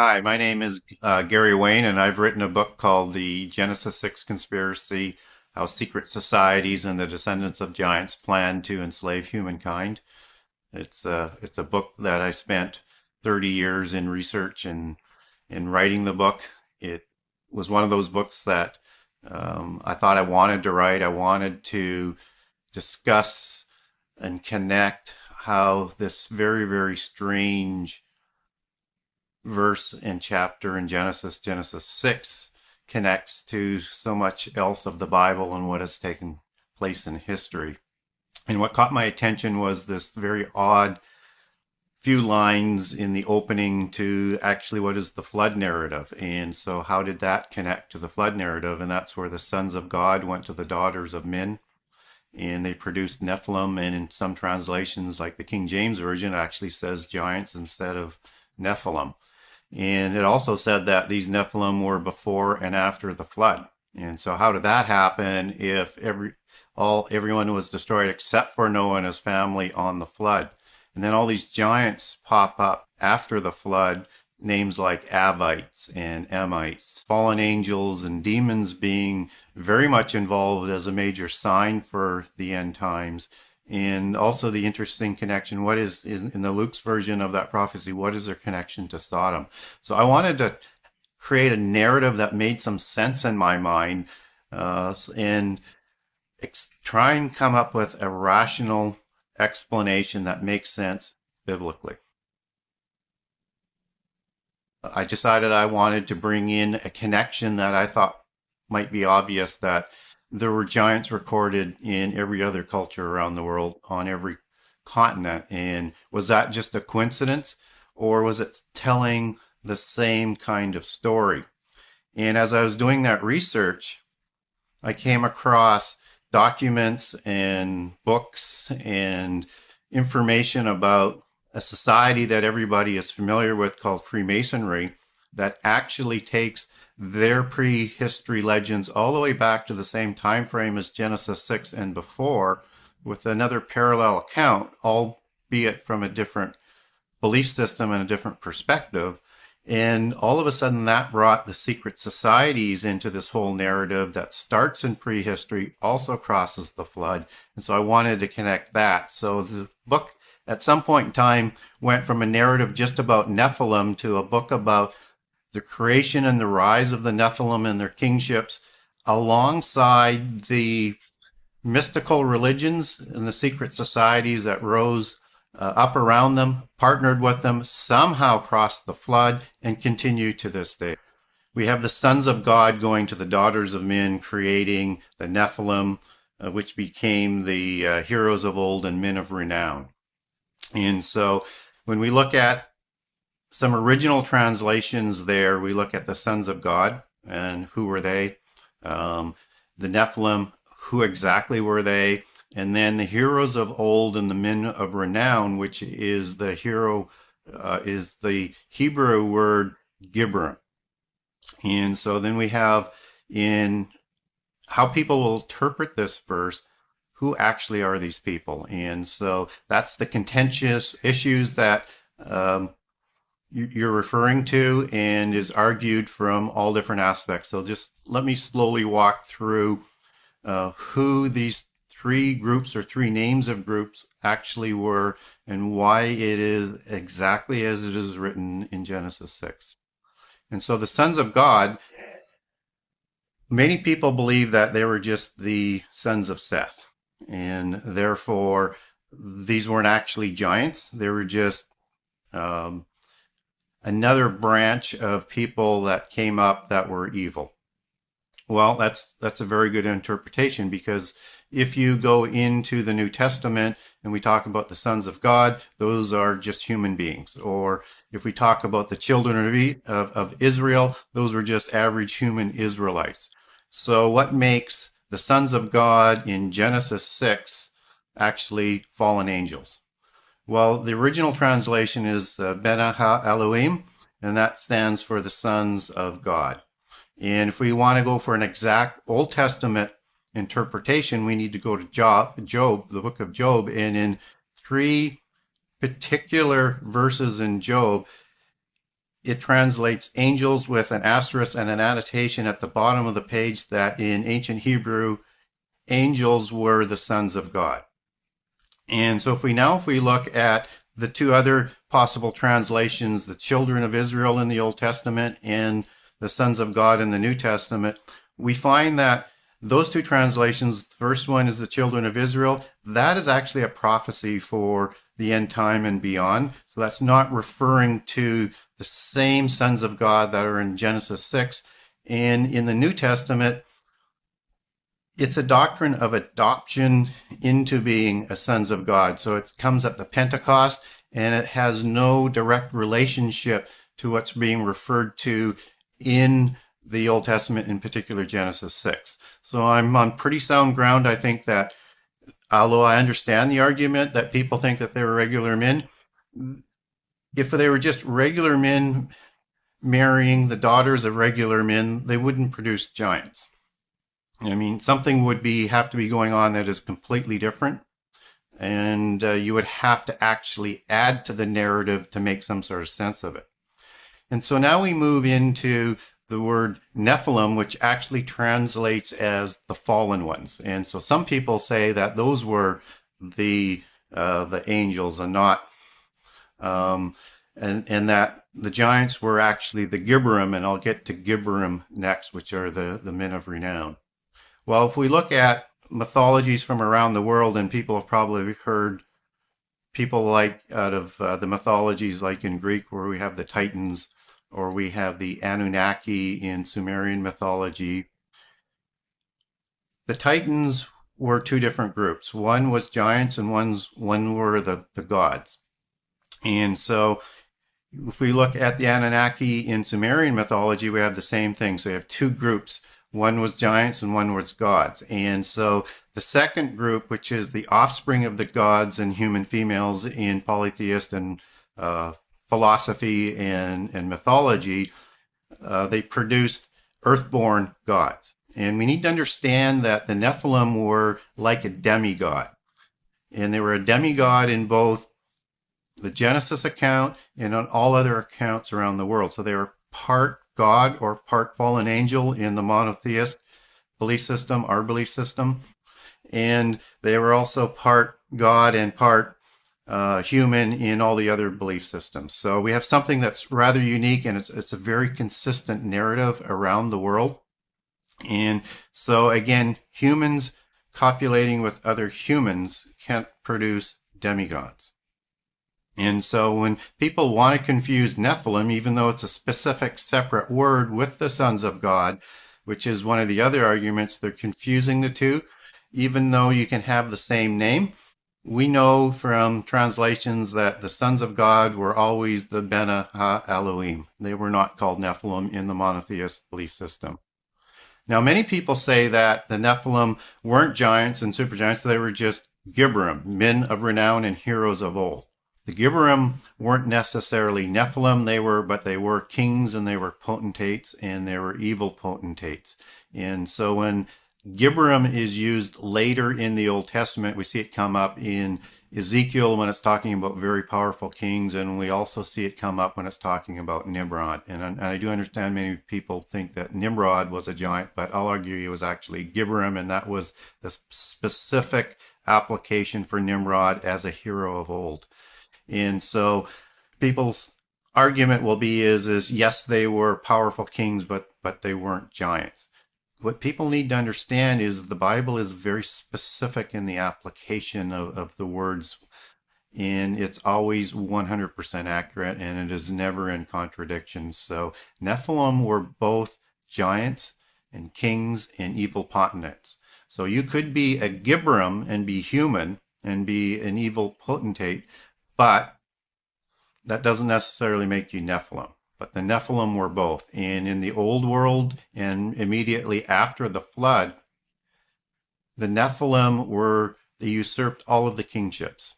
Hi, my name is Gary Wayne, and I've written a book called The Genesis 6 Conspiracy: How Secret Societies and the Descendants of Giants Plan to Enslave Humankind. It's a book that I spent 30 years in research and in writing the book. It was one of those books that I thought I wanted to write. I wanted to discuss and connect how this very, very strange verse and chapter in Genesis 6, connects to so much else of the Bible and what has taken place in history. And what caught my attention was this very odd few lines in the opening to actually what is the flood narrative. And so, how did that connect to the flood narrative? And that's where the sons of God went to the daughters of men and they produced Nephilim. And in some translations, like the King James Version, it actually says giants instead of Nephilim. And it also said that these Nephilim were before and after the flood. And so how did that happen if everyone was destroyed except for Noah and his family on the flood? And then all these giants pop up after the flood, names like Abites and Emites, fallen angels and demons being very much involved as a major sign for the end times. And also the interesting connection, what is in the Luke's version of that prophecy, what is their connection to Sodom? So I wanted to create a narrative that made some sense in my mind and try and come up with a rational explanation that makes sense biblically. I decided I wanted to bring in a connection that I thought might be obvious, that there were giants recorded in every other culture around the world on every continent. And was that just a coincidence, or was it telling the same kind of story? And as I was doing that research, I came across documents and books and information about a society that everybody is familiar with called Freemasonry, that actually takes their prehistory legends all the way back to the same time frame as Genesis 6 and before, with another parallel account, albeit from a different belief system and a different perspective. And all of a sudden that brought the secret societies into this whole narrative that starts in prehistory, also crosses the flood. And so I wanted to connect that. So the book at some point in time went from a narrative just about Nephilim to a book about the creation and the rise of the Nephilim and their kingships, alongside the mystical religions and the secret societies that rose up around them, partnered with them, somehow crossed the flood, and continue to this day. We have the sons of God going to the daughters of men, creating the Nephilim, which became the heroes of old and men of renown. And so when we look at some original translations there, we look at the sons of God and who were they? The Nephilim, who exactly were they? And then the heroes of old and the men of renown, which is the is the Hebrew word Gibron. And so then we have in how people will interpret this verse, who actually are these people? And so that's the contentious issues that you're referring to, and is argued from all different aspects. So just let me slowly walk through who these three groups or three names of groups actually were, and why it is exactly as it is written in Genesis 6. And so the sons of God, many people believe that they were just the sons of Seth, and therefore these weren't actually giants. They were just another branch of people that came up that were evil. Well, that's a very good interpretation, because if you go into the New Testament and we talk about the sons of God, those are just human beings. Or if we talk about the children of Israel, those were just average human Israelites. So what makes the sons of God in Genesis 6 actually fallen angels? Well, the original translation is Ben Ha Elohim, and that stands for the sons of God. And if we want to go for an exact Old Testament interpretation, we need to go to Job, the book of Job, and in three particular verses in Job, it translates angels with an asterisk and an annotation at the bottom of the page that in ancient Hebrew, angels were the sons of God. And so if we look at the two other possible translations, the children of Israel in the Old Testament and the sons of God in the New Testament, we find that those two translations, the first one is the children of Israel, that is actually a prophecy for the end time and beyond. So that's not referring to the same sons of God that are in Genesis 6. And in the New Testament, it's a doctrine of adoption into being a sons of God. So it comes at the Pentecost, and it has no direct relationship to what's being referred to in the Old Testament, in particular Genesis 6. So I'm on pretty sound ground. I think that, although I understand the argument that people think that they were regular men, if they were just regular men marrying the daughters of regular men, they wouldn't produce giants. I mean, something would have to be going on that is completely different, and you would have to actually add to the narrative to make some sort of sense of it. And so now we move into the word Nephilim, which actually translates as the fallen ones. And so some people say that those were the angels and not, and that the giants were actually the Gibborim, and I'll get to Gibborim next, which are the men of renown. Well, if we look at mythologies from around the world, and people have probably heard people like out of the mythologies like in Greek where we have the Titans, or we have the Anunnaki in Sumerian mythology. The Titans were two different groups. One was giants and one were the gods. And so if we look at the Anunnaki in Sumerian mythology, we have the same thing. So we have two groups. One was giants and one was gods. And so the second group, which is the offspring of the gods and human females in polytheist and philosophy and mythology, they produced earthborn gods. And we need to understand that the Nephilim were like a demigod. And they were a demigod in both the Genesis account and on all other accounts around the world. So they were part God or part fallen angel in the monotheist belief system, our belief system. And they were also part God and part human in all the other belief systems. So we have something that's rather unique, and it's a very consistent narrative around the world. And so again, humans copulating with other humans can't produce demigods. And so when people want to confuse Nephilim, even though it's a specific separate word with the sons of God, which is one of the other arguments, they're confusing the two, even though you can have the same name. We know from translations that the sons of God were always the Bene Ha Elohim. They were not called Nephilim in the monotheist belief system. Now, many people say that the Nephilim weren't giants and supergiants, they were just Gibborim, men of renown and heroes of old. The Gibborim weren't necessarily Nephilim, but they were kings and they were potentates and they were evil potentates. And so when Gibborim is used later in the Old Testament, we see it come up in Ezekiel when it's talking about very powerful kings, and we also see it come up when it's talking about Nimrod. And I do understand many people think that Nimrod was a giant, but I'll argue he was actually Gibborim, and that was the specific application for Nimrod as a hero of old. And so people's argument will be is yes, they were powerful kings, but they weren't giants. What people need to understand is the Bible is very specific in the application of the words, and it's always 100% accurate, and it is never in contradiction. So Nephilim were both giants and kings and evil potentates. So you could be a Gibborim and be human and be an evil potentate, but that doesn't necessarily make you Nephilim. But the Nephilim were both. And in the old world and immediately after the flood, the Nephilim they usurped all of the kingships.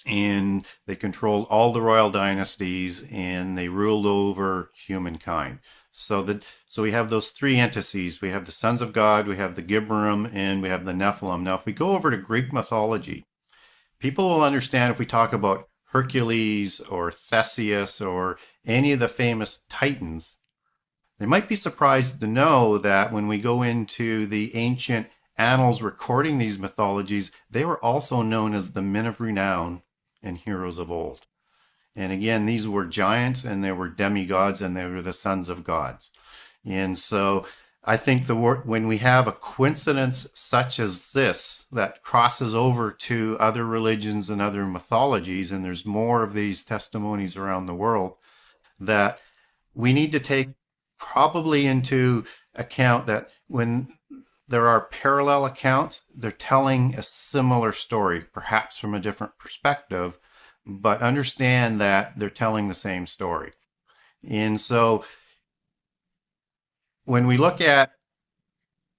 And they controlled all the royal dynasties and they ruled over humankind. So we have those three entities. We have the sons of God, we have the Gibborim, and we have the Nephilim. Now, if we go over to Greek mythology, people will understand if we talk about Hercules or Theseus or any of the famous Titans, they might be surprised to know that when we go into the ancient annals recording these mythologies, they were also known as the men of renown and heroes of old. And again, these were giants and they were demigods and they were the sons of gods. And so I think when we have a coincidence such as this that crosses over to other religions and other mythologies, and there's more of these testimonies around the world, that we need to take probably into account that when there are parallel accounts, they're telling a similar story, perhaps from a different perspective, but understand that they're telling the same story. And so when we look at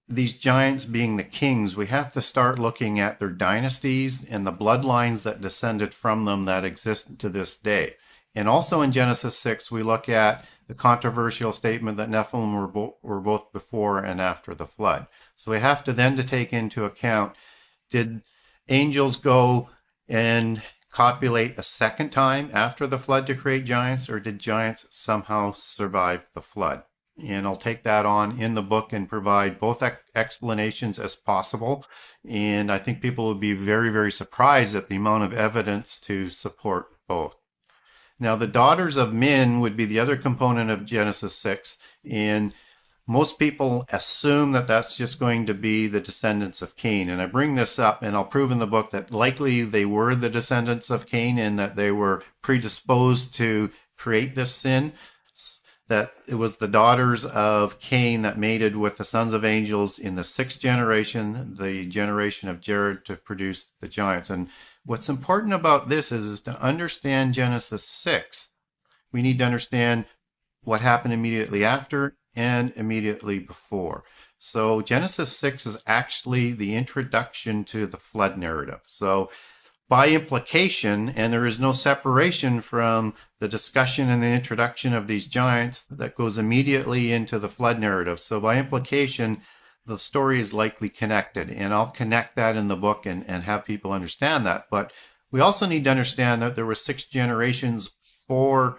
these giants being the kings, we have to start looking at their dynasties and the bloodlines that descended from them that exist to this day. And also in Genesis 6, we look at the controversial statement that Nephilim were both before and after the flood. So we have to then to take into account, did angels go and copulate a second time after the flood to create giants, or did giants somehow survive the flood? And I'll take that on in the book and provide both explanations as possible. And I think people will be very, very surprised at the amount of evidence to support both. Now, the daughters of men would be the other component of Genesis 6. And most people assume that that's just going to be the descendants of Cain. And I bring this up and I'll prove in the book that likely they were the descendants of Cain and that they were predisposed to create this sin. That it was the daughters of Cain that mated with the sons of angels in the sixth generation, the generation of Jared, to produce the giants. And what's important about this is to understand Genesis 6. We need to understand what happened immediately after and immediately before. So Genesis 6 is actually the introduction to the flood narrative. So by implication, and there is no separation from the discussion and the introduction of these giants that goes immediately into the flood narrative. So by implication, the story is likely connected. And I'll connect that in the book and have people understand that. But we also need to understand that there were 6 generations before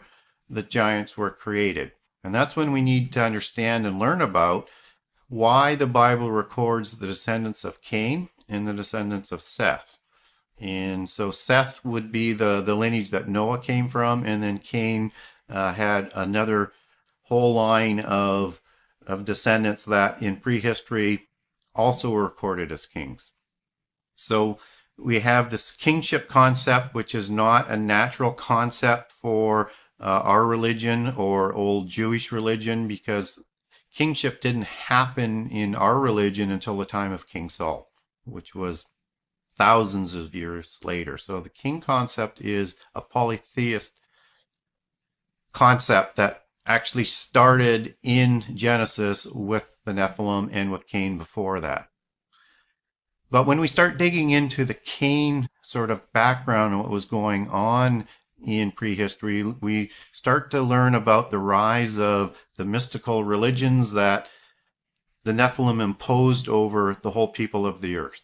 the giants were created. And that's when we need to understand and learn about why the Bible records the descendants of Cain and the descendants of Seth. And so Seth would be the lineage that Noah came from, and then Cain had another whole line of descendants that in prehistory also were recorded as kings. So we have this kingship concept, which is not a natural concept for our religion or old Jewish religion, because kingship didn't happen in our religion until the time of King Saul, which was thousands of years later. So the king concept is a polytheist concept that actually started in Genesis with the Nephilim and with Cain before that. But when we start digging into the Cain sort of background and what was going on in prehistory, we start to learn about the rise of the mystical religions that the Nephilim imposed over the whole people of the earth.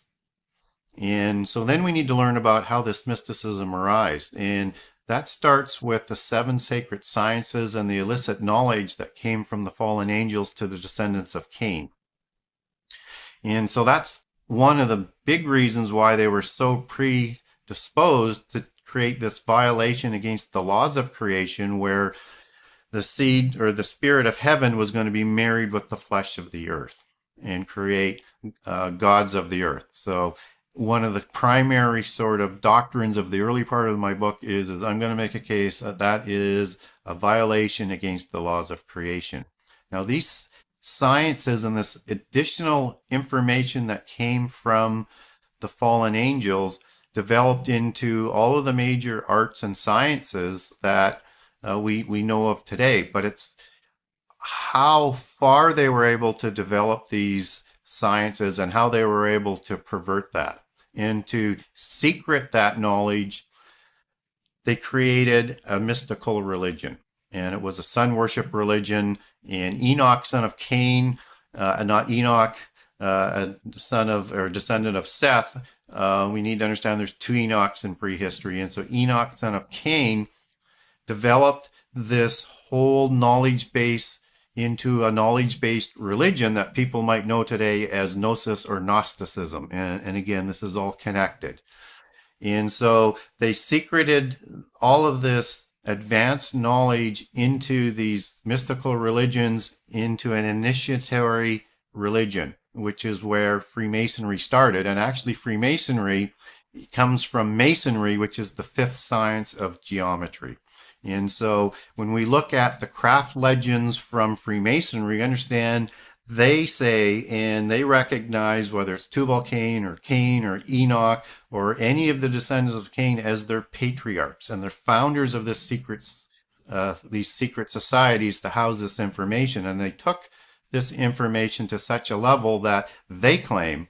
And so then we need to learn about how this mysticism arose. And that starts with the 7 sacred sciences and the illicit knowledge that came from the fallen angels to the descendants of Cain. And so that's one of the big reasons why they were so predisposed to create this violation against the laws of creation, where the seed or the spirit of heaven was going to be married with the flesh of the earth and create gods of the earth. So one of the primary sort of doctrines of the early part of my book is I'm going to make a case that that is a violation against the laws of creation. Now, these sciences and this additional information that came from the fallen angels developed into all of the major arts and sciences that we know of today. But it's how far they were able to develop these sciences and how they were able to pervert that and to secret that knowledge. They created a mystical religion, and it was a sun worship religion. And Enoch, son of Cain, not Enoch, a son of or descendant of Seth, we need to understand there's two Enochs in prehistory. And so Enoch, son of Cain, developed this whole knowledge base into a knowledge-based religion that people might know today as Gnosis or Gnosticism. And again, this is all connected. And so they secreted all of this advanced knowledge into these mystical religions, into an initiatory religion, which is where Freemasonry started. And actually, Freemasonry comes from Masonry, which is the fifth science of geometry. And so when we look at the craft legends from Freemasonry, understand they say and they recognize whether it's Tubal-Cain or Enoch or any of the descendants of Cain as their patriarchs, and they're founders of these secret societies to house this information. And they took this information to such a level that they claim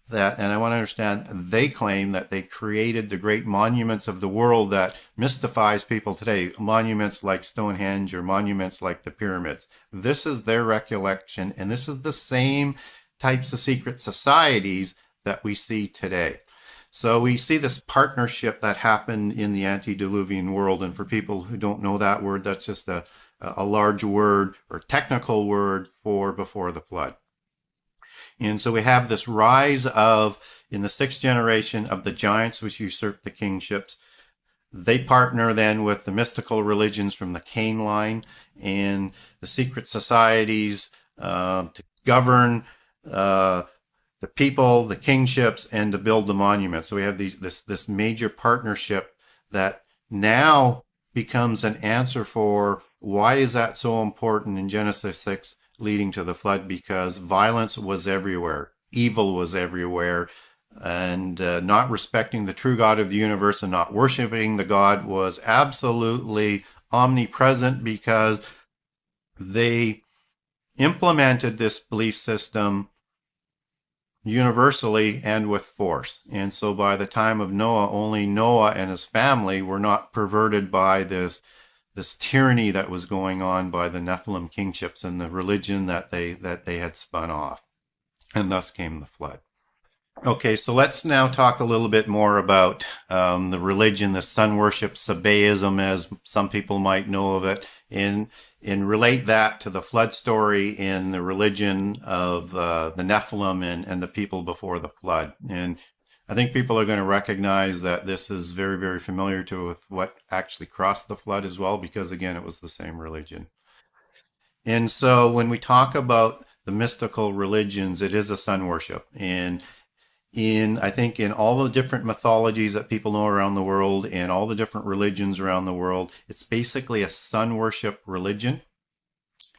that, and I want to understand, they claim that they created the great monuments of the world that mystifies people today, monuments like Stonehenge or monuments like the pyramids. This is their recollection, and this is the same types of secret societies that we see today. So we see this partnership that happened in the antediluvian world, and for people who don't know that word, that's just a large word or technical word for before the flood. And so we have this rise of, in the sixth generation, of the giants which usurp the kingships. They partner then with the mystical religions from the Cain line and the secret societies to govern the people, the kingships, and to build the monuments. So we have this major partnership that now becomes an answer for why is that so important in Genesis 6 leading to the flood, because violence was everywhere, evil was everywhere, and not respecting the true God of the universe and not worshiping the God was absolutely omnipresent, because they implemented this belief system universally and with force. And so by the time of Noah, only Noah and his family were not perverted by this tyranny that was going on by the Nephilim kingships and the religion that they had spun off. And thus came the flood. Okay, so let's now talk a little bit more about the religion, the sun worship, Sabaism, as some people might know of it, and relate that to the flood story in the religion of the Nephilim and the people before the flood. And I think people are going to recognize that this is very, very familiar to with what actually crossed the flood as well, because again, it was the same religion. And so when we talk about the mystical religions, it is a sun worship. And I think in all the different mythologies that people know around the world and all the different religions around the world, it's basically a sun worship religion.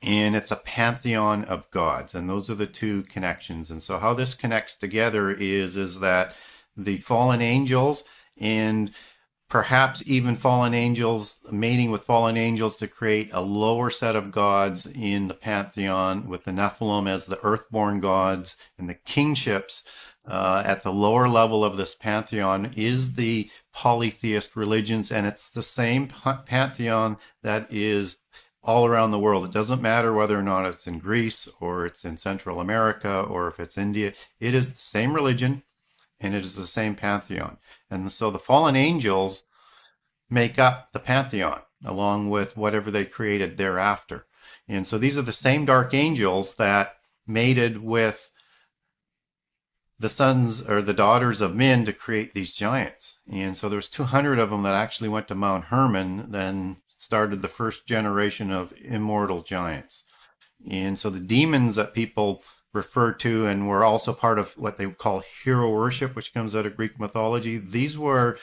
And it's a pantheon of gods. And those are the two connections. And so how this connects together is that the fallen angels and perhaps even fallen angels mating with fallen angels to create a lower set of gods in the pantheon, with the Nephilim as the earthborn gods and the kingships at the lower level of this pantheon is the polytheist religions. And it's the same pantheon that is all around the world. It doesn't matter whether or not it's in Greece or it's in Central America or if it's India. It is the same religion and it is the same pantheon. And so the fallen angels make up the pantheon along with whatever they created thereafter. And so these are the same dark angels that mated with the sons or the daughters of men to create these giants. And so there's 200 of them that actually went to Mount Hermon, then started the first generation of immortal giants. And so the demons that people refer to and were also part of what they call hero worship, which comes out of Greek mythology, these were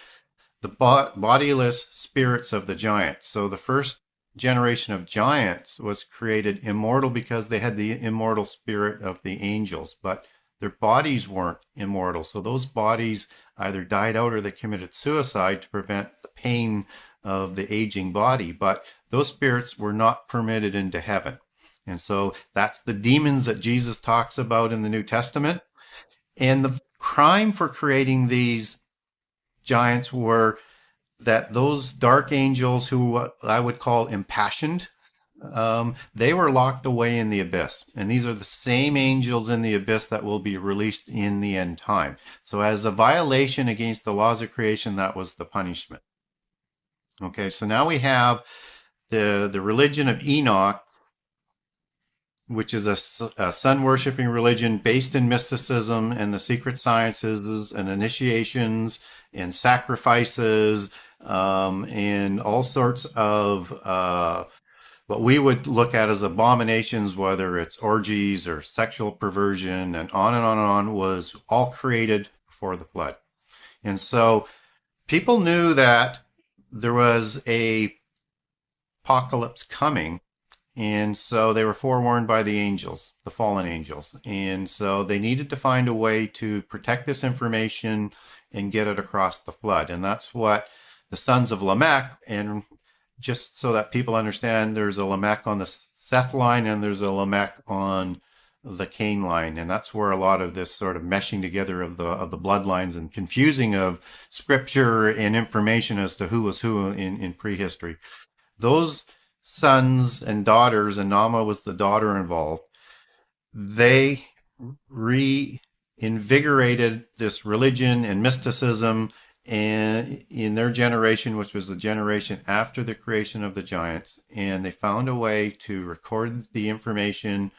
the bodiless spirits of the giants. So the first generation of giants was created immortal because they had the immortal spirit of the angels, but their bodies weren't immortal. So those bodies either died out or they committed suicide to prevent the pain of the aging body. But those spirits were not permitted into heaven. And so that's the demons that Jesus talks about in the New Testament. And the crime for creating these giants were that those dark angels, who I would call impassioned, They were locked away in the abyss. And these are the same angels in the abyss that will be released in the end time. So, as a violation against the laws of creation, that was the punishment. Okay, so now we have the religion of Enoch, which is a sun worshiping religion based in mysticism and the secret sciences and initiations and sacrifices, and all sorts of what we would look at as abominations, whether it's orgies or sexual perversion, and on and on and on, was all created before the flood. And so people knew that there was a apocalypse coming, and so they were forewarned by the angels, the fallen angels. And so they needed to find a way to protect this information and get it across the flood. And that's what the sons of Lamech, and just so that people understand, there's a Lamech on the Seth line and there's a Lamech on the Cain line. And that's where a lot of this sort of meshing together of the bloodlines and confusing of scripture and information as to who was who in prehistory. Those sons and daughters, and Nama was the daughter involved, they reinvigorated this religion and mysticism, and in their generation, which was the generation after the creation of the giants, and they found a way to record the information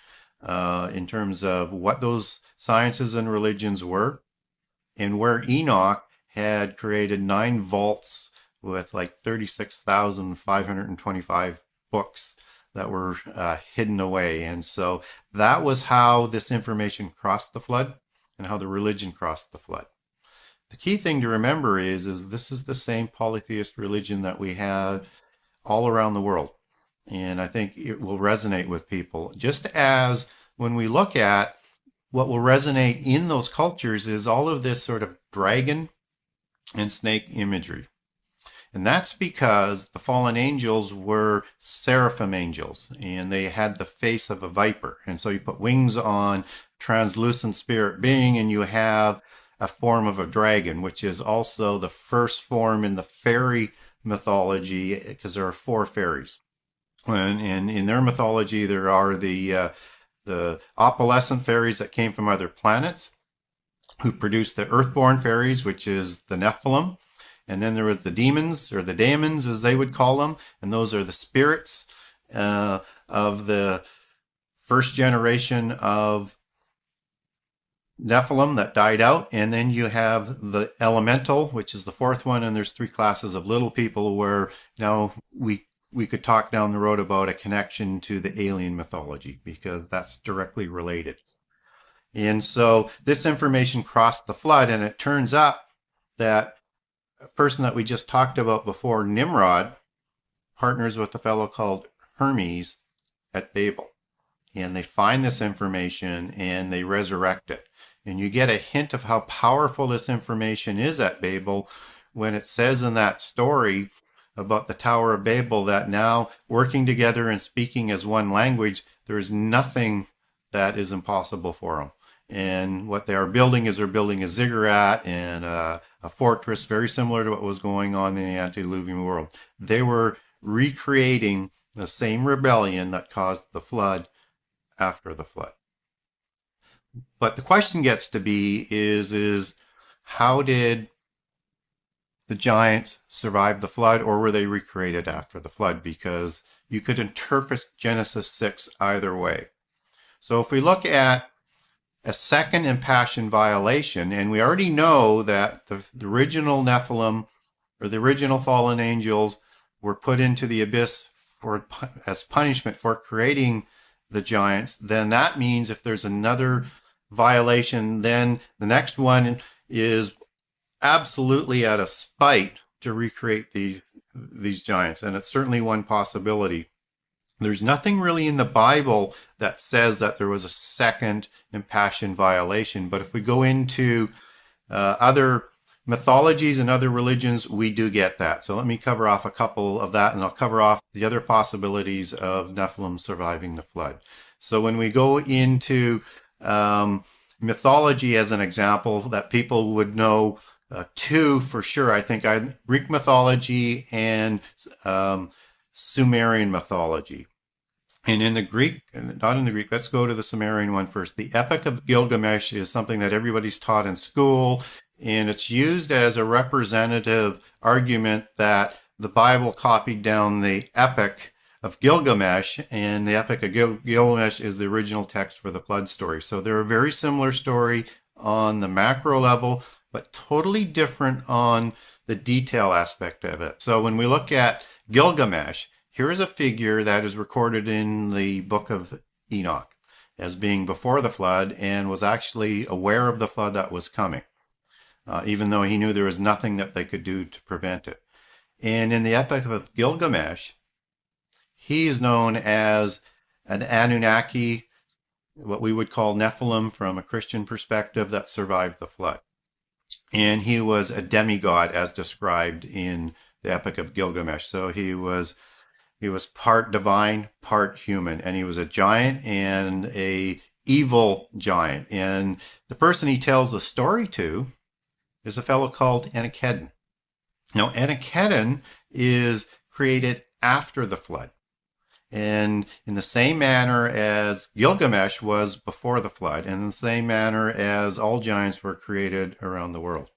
in terms of what those sciences and religions were, and where Enoch had created 9 vaults with like 36,525 books that were hidden away. And so that was how this information crossed the flood and how the religion crossed the flood. The key thing to remember is this is the same polytheist religion that we had all around the world. And I think it will resonate with people. Just as when we look at what will resonate in those cultures is all of this sort of dragon and snake imagery. And that's because the fallen angels were seraphim angels, and they had the face of a viper. And so you put wings on translucent spirit being, and you have a form of a dragon, which is also the first form in the fairy mythology, because there are 4 fairies. And in their mythology, there are the opalescent fairies that came from other planets, who produced the earthborn fairies, which is the Nephilim. And then there was the demons, or the daemons as they would call them, and those are the spirits of the first generation of Nephilim that died out. And then you have the elemental, which is the 4th one, and there's 3 classes of little people, where now we could talk down the road about a connection to the alien mythology, because that's directly related. And so this information crossed the flood, and it turns out that a person that we just talked about before, Nimrod, partners with a fellow called Hermes at Babel. And they find this information and they resurrect it. And you get a hint of how powerful this information is at Babel when it says in that story about the Tower of Babel that now, working together and speaking as one language, there is nothing that is impossible for them. And what they are building is they're building a ziggurat and a fortress very similar to what was going on in the antediluvian world. They were recreating the same rebellion that caused the flood after the flood. But the question gets to be is how did the giants survive the flood, or were they recreated after the flood? Because you could interpret Genesis 6 either way. So if we look at a second impassioned violation, and we already know that the original Nephilim, or the original fallen angels, were put into the abyss as punishment for creating the giants, then that means if there's another violation, then the next one is absolutely out of spite to recreate these giants. And it's certainly one possibility. There's nothing really in the Bible that says that there was a second impassioned violation. But if we go into other mythologies and other religions, we do get that. So let me cover off a couple of that, and I'll cover off the other possibilities of Nephilim surviving the flood. So when we go into mythology as an example that people would know, 2 for sure, I think Greek mythology and Sumerian mythology. And in the Greek, not in the Greek, let's go to the Sumerian one first. The Epic of Gilgamesh is something that everybody's taught in school, and it's used as a representative argument that the Bible copied down the Epic of Gilgamesh, and the Epic of Gilgamesh is the original text for the flood story. So they're a very similar story on the macro level, but totally different on the detail aspect of it. So when we look at Gilgamesh, here is a figure that is recorded in the book of Enoch as being before the flood and was actually aware of the flood that was coming, even though he knew there was nothing that they could do to prevent it. And in the Epic of Gilgamesh, he is known as an Anunnaki, what we would call Nephilim from a Christian perspective, that survived the flood. And he was a demigod as described in the Epic of Gilgamesh. So he was part divine, part human, and he was a giant and a evil giant. And the person he tells the story to is a fellow called Enkidu. Now, Enkidu is created after the flood, and in the same manner as Gilgamesh was before the flood, and in the same manner as all giants were created around the world.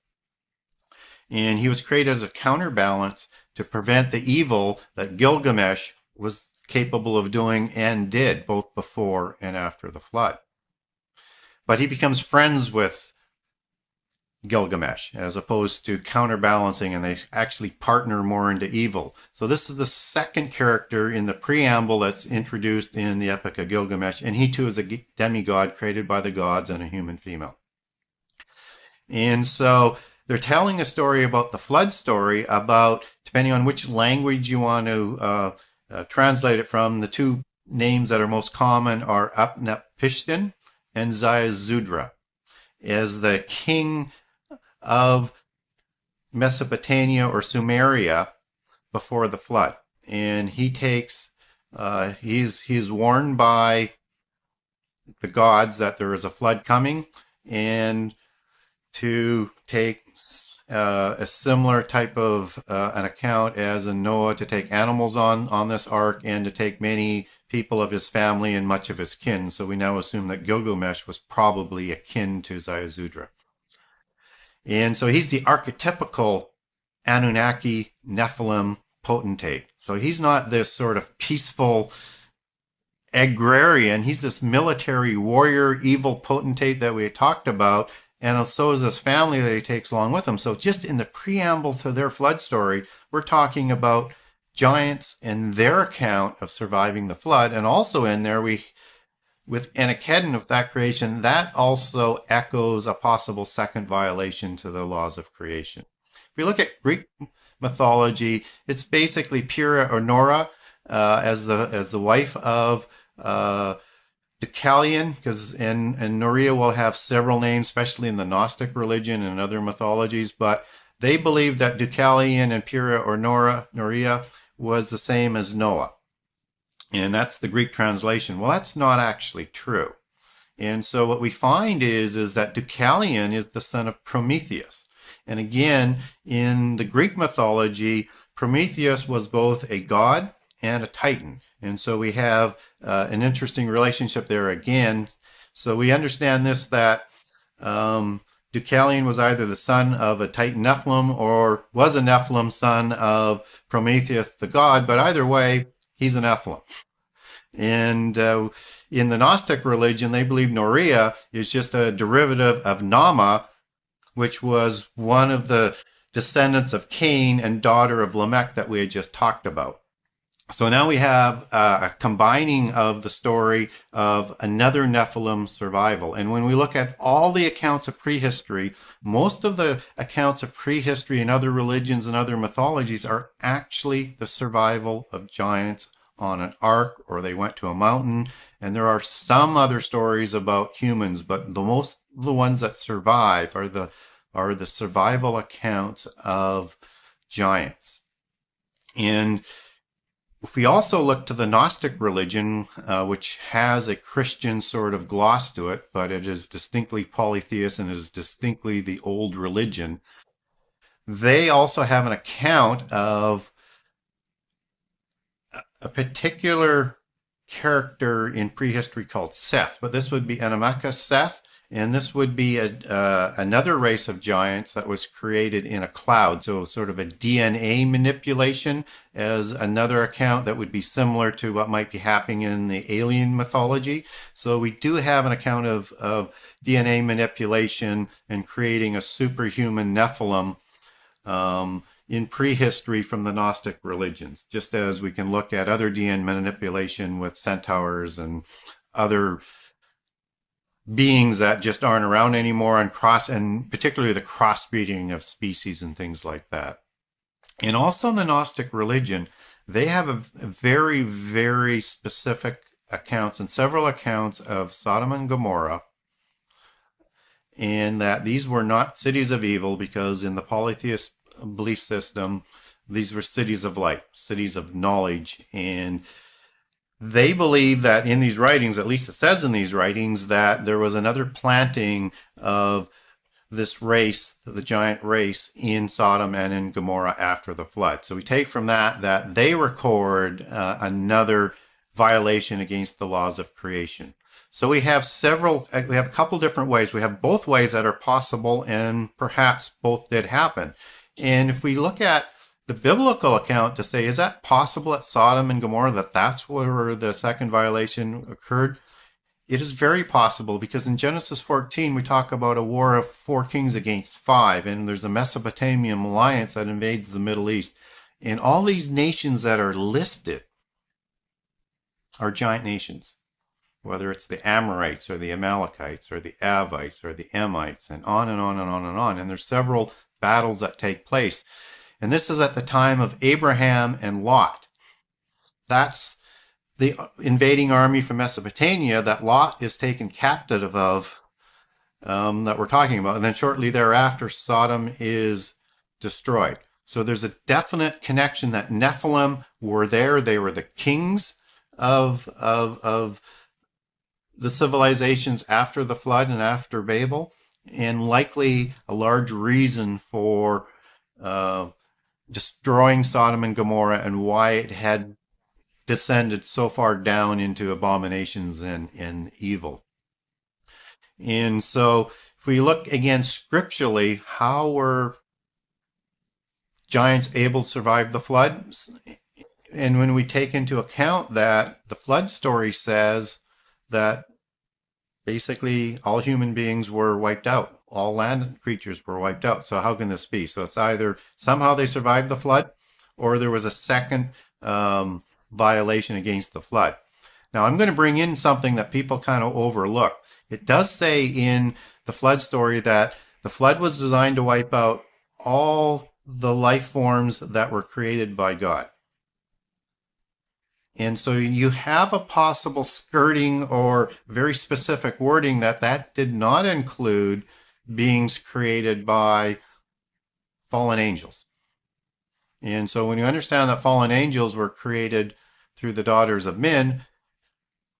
And he was created as a counterbalance to prevent the evil that Gilgamesh was capable of doing and did both before and after the flood. But he becomes friends with Gilgamesh as opposed to counterbalancing, and they actually partner more into evil. So this is the second character in the preamble that's introduced in the Epic of Gilgamesh, and he too is a demigod created by the gods and a human female. And so they're telling a story about the flood story, about, depending on which language you want to translate it from, the two names that are most common are Utnapishtim and Ziusudra, as the king of Mesopotamia or Sumeria before the flood. And he takes, he's warned by the gods that there is a flood coming, and to take a similar type of an account as in Noah, to take animals on this ark and to take many people of his family and much of his kin. So we now assume that Gilgamesh was probably akin to Ziusudra. And so he's the archetypical Anunnaki Nephilim potentate. So he's not this sort of peaceful agrarian. He's this military warrior, evil potentate that we talked about. And so is this family that he takes along with him. So just in the preamble to their flood story, we're talking about giants and their account of surviving the flood. And also in there, with Enkidu, with that creation, that also echoes a possible second violation to the laws of creation. If we look at Greek mythology, it's basically Pyrrha or Nora as the wife of Deucalion, because and Noria will have several names, especially in the Gnostic religion and other mythologies, but they believe that Deucalion and Pyrrha or Noria was the same as Noah. And that's the Greek translation. Well, that's not actually true. And so what we find is that Deucalion is the son of Prometheus. And again, in the Greek mythology, Prometheus was both a god and a titan. And so we have an interesting relationship there again. So we understand this, that Deucalion was either the son of a titan Nephilim or was a Nephilim son of Prometheus the god, but either way, he's an Nephilim. And in the Gnostic religion, they believe Noria is just a derivative of Nama, which was one of the descendants of Cain and daughter of Lamech that we had just talked about. So now we have a combining of the story of another Nephilim survival. And when we look at all the accounts of prehistory, most of the accounts of prehistory in other religions and other mythologies are actually the survival of giants on an ark, or they went to a mountain. And there are some other stories about humans, but the ones that survive are the survival accounts of giants. And if we also look to the Gnostic religion, which has a Christian sort of gloss to it, but it is distinctly polytheist and is distinctly the old religion, they also have an account of a particular character in prehistory called Seth, but this would be Anamaka Seth, and this would be another race of giants that was created in a cloud, so sort of a DNA manipulation as another account that would be similar to what might be happening in the alien mythology. So we do have an account of DNA manipulation and creating a superhuman Nephilim in prehistory from the Gnostic religions, just as we can look at other DNA manipulation with centaurs and other beings that just aren't around anymore, and particularly the crossbreeding of species and things like that. And also in the Gnostic religion, they have a very, very specific accounts and several accounts of Sodom and Gomorrah, and that these were not cities of evil because in the polytheist belief system, these were cities of light, cities of knowledge. And they believe that in these writings, at least it says in these writings, that there was another planting of this race, the giant race, in Sodom and in Gomorrah after the flood. So we take from that that they record another violation against the laws of creation. So we have a couple different ways. We have both ways that are possible, and perhaps both did happen. And if we look at the biblical account to say, is that possible at Sodom and Gomorrah, that's where the second violation occurred? It is very possible, because in Genesis 14, we talk about a war of 4 kings against 5, and there's a Mesopotamian alliance that invades the Middle East. And all these nations that are listed are giant nations, whether it's the Amorites or the Amalekites or the Avites or the Emites, and on and on and on and on. And there's several battles that take place. And this is at the time of Abraham and Lot. That's the invading army from Mesopotamia that Lot is taken captive of, that we're talking about. And then shortly thereafter, Sodom is destroyed. So there's a definite connection that Nephilim were there. They were the kings of the civilizations after the flood and after Babel, and likely a large reason for destroying Sodom and Gomorrah and why it had descended so far down into abominations and evil. And so if we look again scripturally, how were giants able to survive the flood? And when we take into account that the flood story says that basically all human beings were wiped out, all land creatures were wiped out. So how can this be? So it's either somehow they survived the flood, or there was a second violation against the flood. Now I'm going to bring in something that people kind of overlook. It does say in the flood story that the flood was designed to wipe out all the life forms that were created by God. And so you have a possible skirting or very specific wording that did not include beings created by fallen angels. And so when you understand that fallen angels were created through the daughters of men,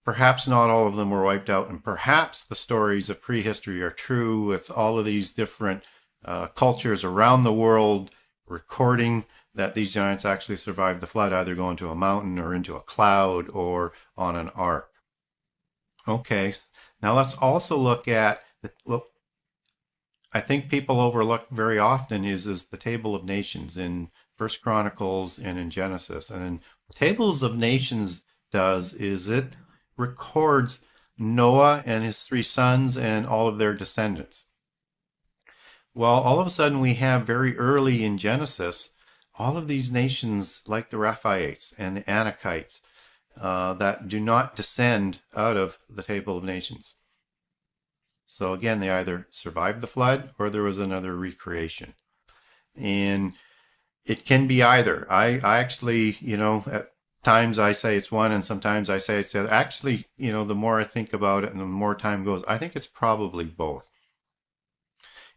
perhaps not all of them were wiped out, and perhaps the stories of prehistory are true, with all of these different cultures around the world recording that these giants actually survived the flood, either going to a mountain or into a cloud or on an ark. Okay, now let's also look at what I think people overlook very often is the Table of Nations in First Chronicles and in Genesis. And the Tables of Nations does is it records Noah and his 3 sons and all of their descendants. Well, all of a sudden we have very early in Genesis all of these nations like the Rephaites and the Anakites that do not descend out of the Table of Nations. So again, they either survived the flood or there was another recreation. And it can be either. I actually, at times I say it's one and sometimes I say it's the other. Actually, the more I think about it and the more time goes, I think it's probably both.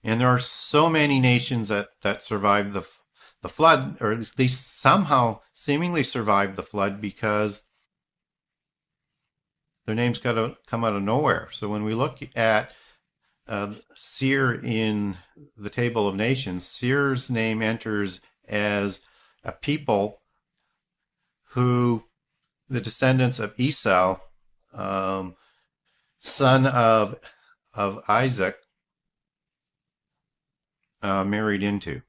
And there are so many nations that survived the flood, or at least somehow seemingly survived the flood, because their names got to come out of nowhere. So when we look at Seir in the Table of Nations, Seir's name enters as a people who the descendants of Esau, um, son of Isaac, married into.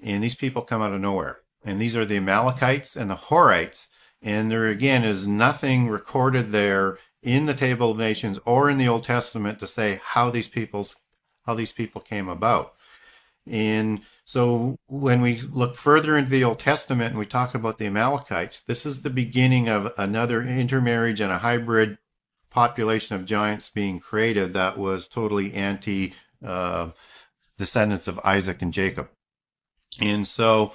And these people come out of nowhere. And these are the Amalekites and the Horites. And there again is nothing recorded there in the Table of Nations or in the Old Testament to say how these people came about. And so when we look further into the Old Testament and we talk about the Amalekites, this is the beginning of another intermarriage and a hybrid population of giants being created that was totally anti descendants of Isaac and Jacob. And so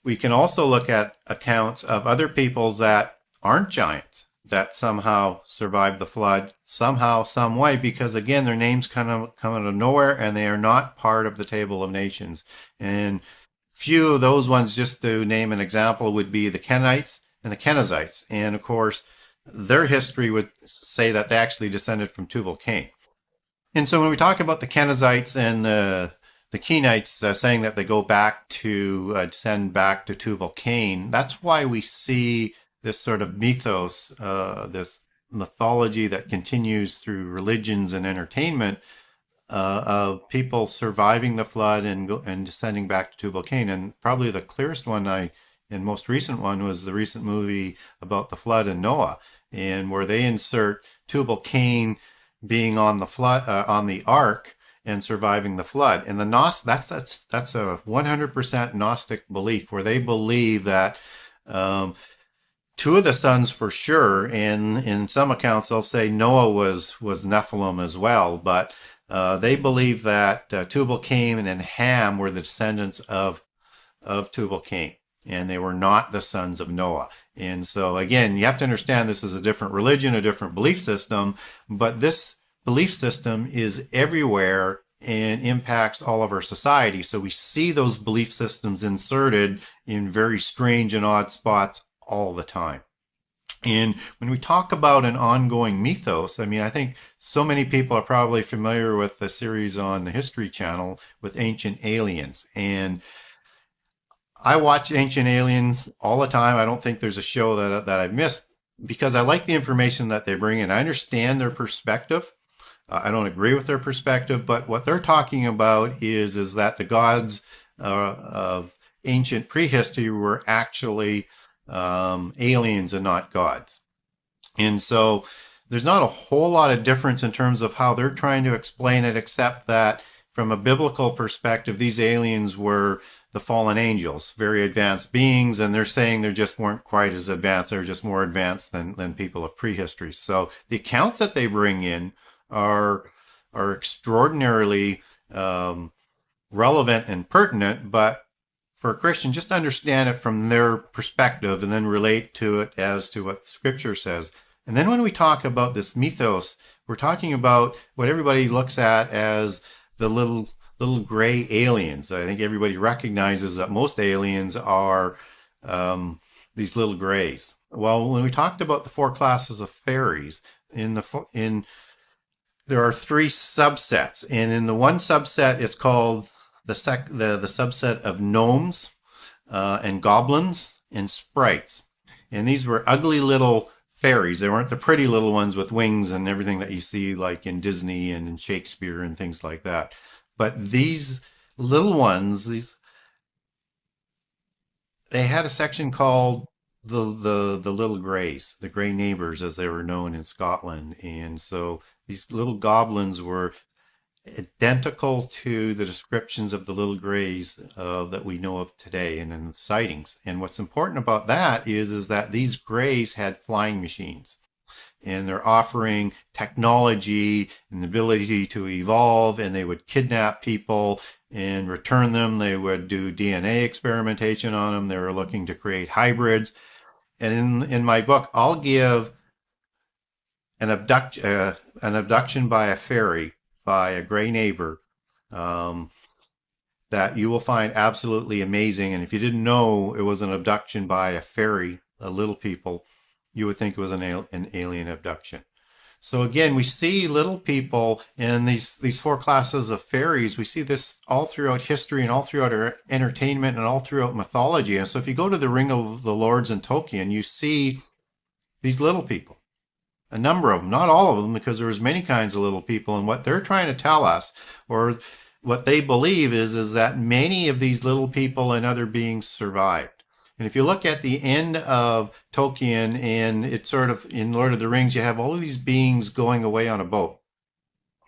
we can also look at accounts of other peoples that aren't giants that somehow survived the flood, somehow, some way, because again, their names kind of come out of nowhere and they are not part of the Table of Nations. And few of those ones, just to name an example, would be the Kenites and the Kenizzites. And of course, their history would say that they actually descended from Tubal-Cain. And so when we talk about the Kenizzites and the Kenites saying that they go back to descend back to Tubal-Cain, that's why we see this sort of mythos, this mythology that continues through religions and entertainment of people surviving the flood and descending back to Tubal-Cain. And probably the clearest one and most recent one was the recent movie about the flood and Noah, and where they insert Tubal-Cain being on the flood on the ark and surviving the flood. And that's a 100% Gnostic belief, where they believe that two of the sons for sure, and in some accounts they'll say Noah was Nephilim as well, but they believe that Tubal-Cain and Ham were the descendants of Tubal-Cain, and they were not the sons of Noah. And so again, you have to understand this is a different religion, a different belief system, but this belief system is everywhere and impacts all of our society. So we see those belief systems inserted in very strange and odd spots all the time. And when we talk about an ongoing mythos, I mean, I think so many people are probably familiar with the series on the History Channel with Ancient Aliens. And I watch Ancient Aliens all the time. I don't think there's a show that I've missed, because I like the information that they bring in. I understand their perspective. I don't agree with their perspective, but what they're talking about is that the gods of ancient prehistory were actually aliens and not gods. And so there's not a whole lot of difference in terms of how they're trying to explain it, except that from a biblical perspective, these aliens were the fallen angels, very advanced beings, and they're saying they just weren't quite as advanced. They're just more advanced than people of prehistory. So the accounts that they bring in are extraordinarily relevant and pertinent, but for a Christian, just understand it from their perspective and then relate to it as to what Scripture says. And then when we talk about this mythos, we're talking about what everybody looks at as the little gray aliens. I think everybody recognizes that most aliens are these little grays. Well, when we talked about the four classes of fairies, there are three subsets, and in the one subset, it's called the subset of gnomes and goblins and sprites. And these were ugly little fairies. They weren't the pretty little ones with wings and everything that you see like in Disney and in Shakespeare and things like that. But these little ones, they had a section called the little grays, the gray neighbors as they were known in Scotland. And so these little goblins were identical to the descriptions of the little grays that we know of today and in the sightings. And what's important about that is that these grays had flying machines, and they're offering technology and the ability to evolve, and they would kidnap people and return them. They would do DNA experimentation on them. They were looking to create hybrids. And in my book, I'll give an abduction by a fairy, by a gray neighbor, that you will find absolutely amazing. And if you didn't know it was an abduction by a fairy, a little people, you would think it was an alien abduction. So again, we see little people in these four classes of fairies. We see this all throughout history and all throughout our entertainment and all throughout mythology. And so if you go to the Ring of the Lords in Tolkien, you see these little people. A number of them, not all of them, because there's many kinds of little people. And what they're trying to tell us, or what they believe is that many of these little people and other beings survived. And if you look at the end of Tolkien, and it's sort of in Lord of the Rings, you have all of these beings going away on a boat.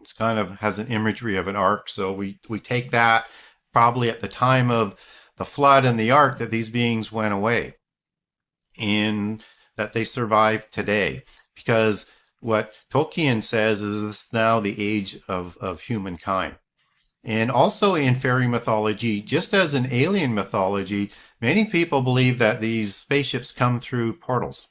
It's kind of has an imagery of an ark. So we take that probably at the time of the flood and the ark that these beings went away and that they survive today. Because what Tolkien says is this now the age of humankind. And also in fairy mythology, just as in alien mythology, many people believe that these spaceships come through portals.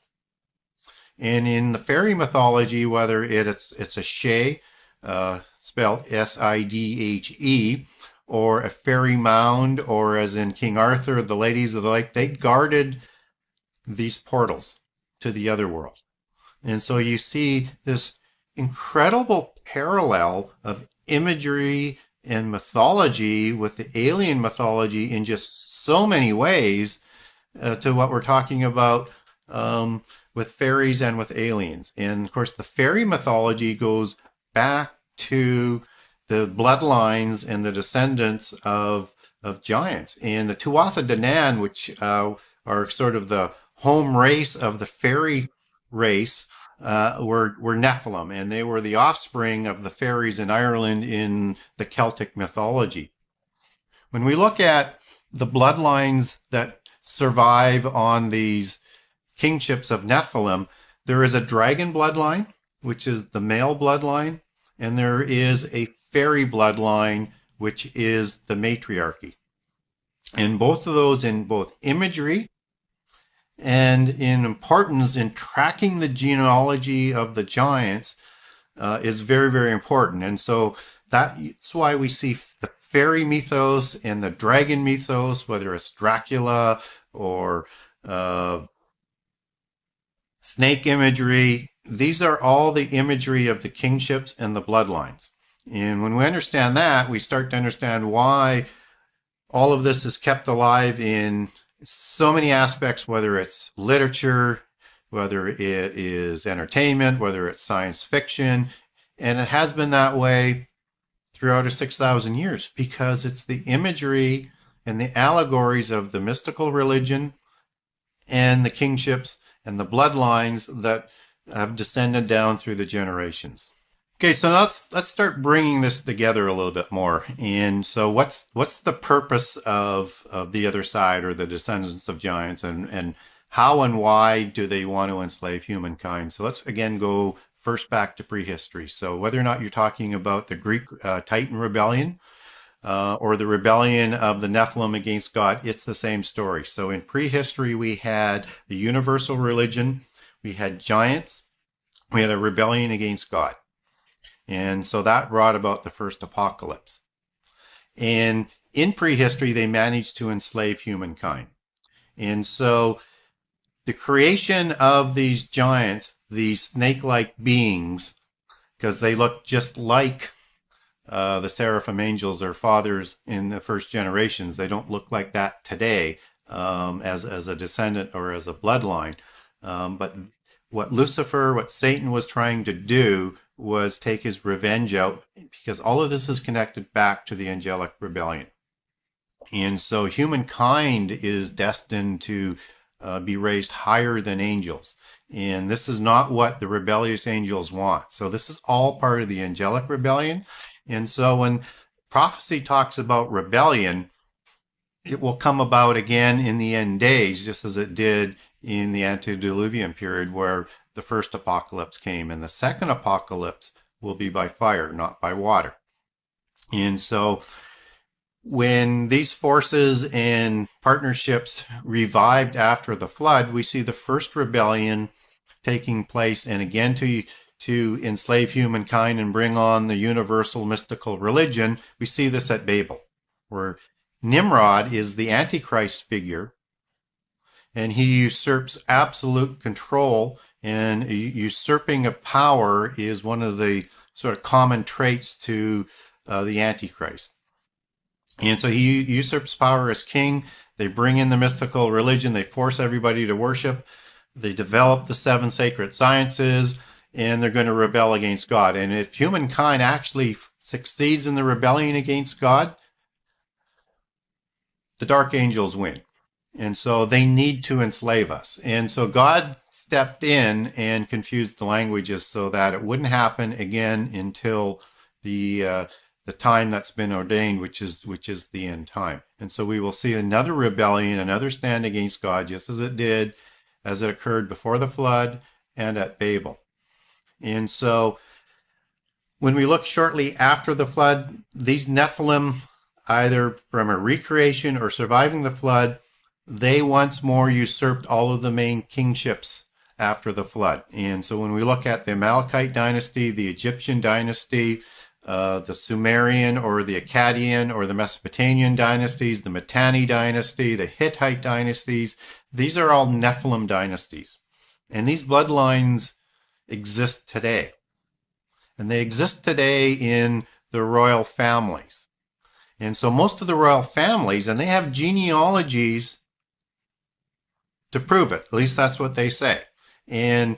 And in the fairy mythology, whether it's a Shay, spelled Sidhe, or a fairy mound, or as in King Arthur, the ladies of the lake, they guarded these portals to the other world. And so you see this incredible parallel of imagery and mythology with the alien mythology in just so many ways to what we're talking about with fairies and with aliens. And of course, the fairy mythology goes back to the bloodlines and the descendants of giants. And the Tuatha De Danann, which are sort of the home race of the fairy race, were Nephilim, and they were the offspring of the fairies in Ireland in the Celtic mythology. When we look at the bloodlines that survive on these kingships of Nephilim, there is a dragon bloodline, which is the male bloodline, and there is a fairy bloodline, which is the matriarchy. And both of those, in both imagery and in importance in tracking the genealogy of the giants, is very, very important. And so that's why we see the fairy mythos and the dragon mythos, whether it's Dracula or snake imagery. These are all the imagery of the kingships and the bloodlines. And when we understand that, we start to understand why all of this is kept alive in so many aspects, whether it's literature, whether it is entertainment, whether it's science fiction. And it has been that way throughout 6,000 years because it's the imagery and the allegories of the mystical religion and the kingships and the bloodlines that have descended down through the generations. Okay, so let's start bringing this together a little bit more. And so what's the purpose of the other side, or the descendants of giants, and how and why do they want to enslave humankind? So let's again go first back to prehistory. So whether or not you're talking about the Greek Titan rebellion or the rebellion of the Nephilim against God, it's the same story. So in prehistory, we had the universal religion, we had giants, we had a rebellion against God. And so that brought about the first apocalypse. And in prehistory, they managed to enslave humankind. And so the creation of these giants, these snake-like beings, because they look just like the seraphim angels, their fathers in the first generations, they don't look like that today as a descendant or as a bloodline. But what Lucifer, what Satan was trying to do was take his revenge out, because all of this is connected back to the angelic rebellion. And so humankind is destined to be raised higher than angels. And this is not what the rebellious angels want. So this is all part of the angelic rebellion. And so when prophecy talks about rebellion, it will come about again in the end days, just as it did in the antediluvian period where the first apocalypse came. And the second apocalypse will be by fire, not by water. And so when these forces and partnerships revived after the flood, we see the first rebellion taking place, and again to enslave humankind and bring on the universal mystical religion. We see this at Babel, where Nimrod is the Antichrist figure, and he usurps absolute control, and usurping of power is one of the sort of common traits to the Antichrist. And so he usurps power as king. They bring in the mystical religion. They force everybody to worship They develop the seven sacred sciences, and they're going to rebel against God. And if humankind actually succeeds in the rebellion against God, the dark angels win. And so they need to enslave us. And so God stepped in and confused the languages so that it wouldn't happen again until the time that's been ordained, which is the end time. And so we will see another rebellion, another stand against God, just as it occurred before the flood and at Babel. And so when we look shortly after the flood, these Nephilim, either from a recreation or surviving the flood, they once more usurped all of the main kingships after the flood. And so when we look at the Amalekite dynasty, the Egyptian dynasty, the Sumerian or the Akkadian or the Mesopotamian dynasties, the Mitanni dynasty, the Hittite dynasties, these are all Nephilim dynasties. And these bloodlines exist today. And they exist today in the royal families. And so most of the royal families, and they have genealogies to prove it. At least that's what they say. And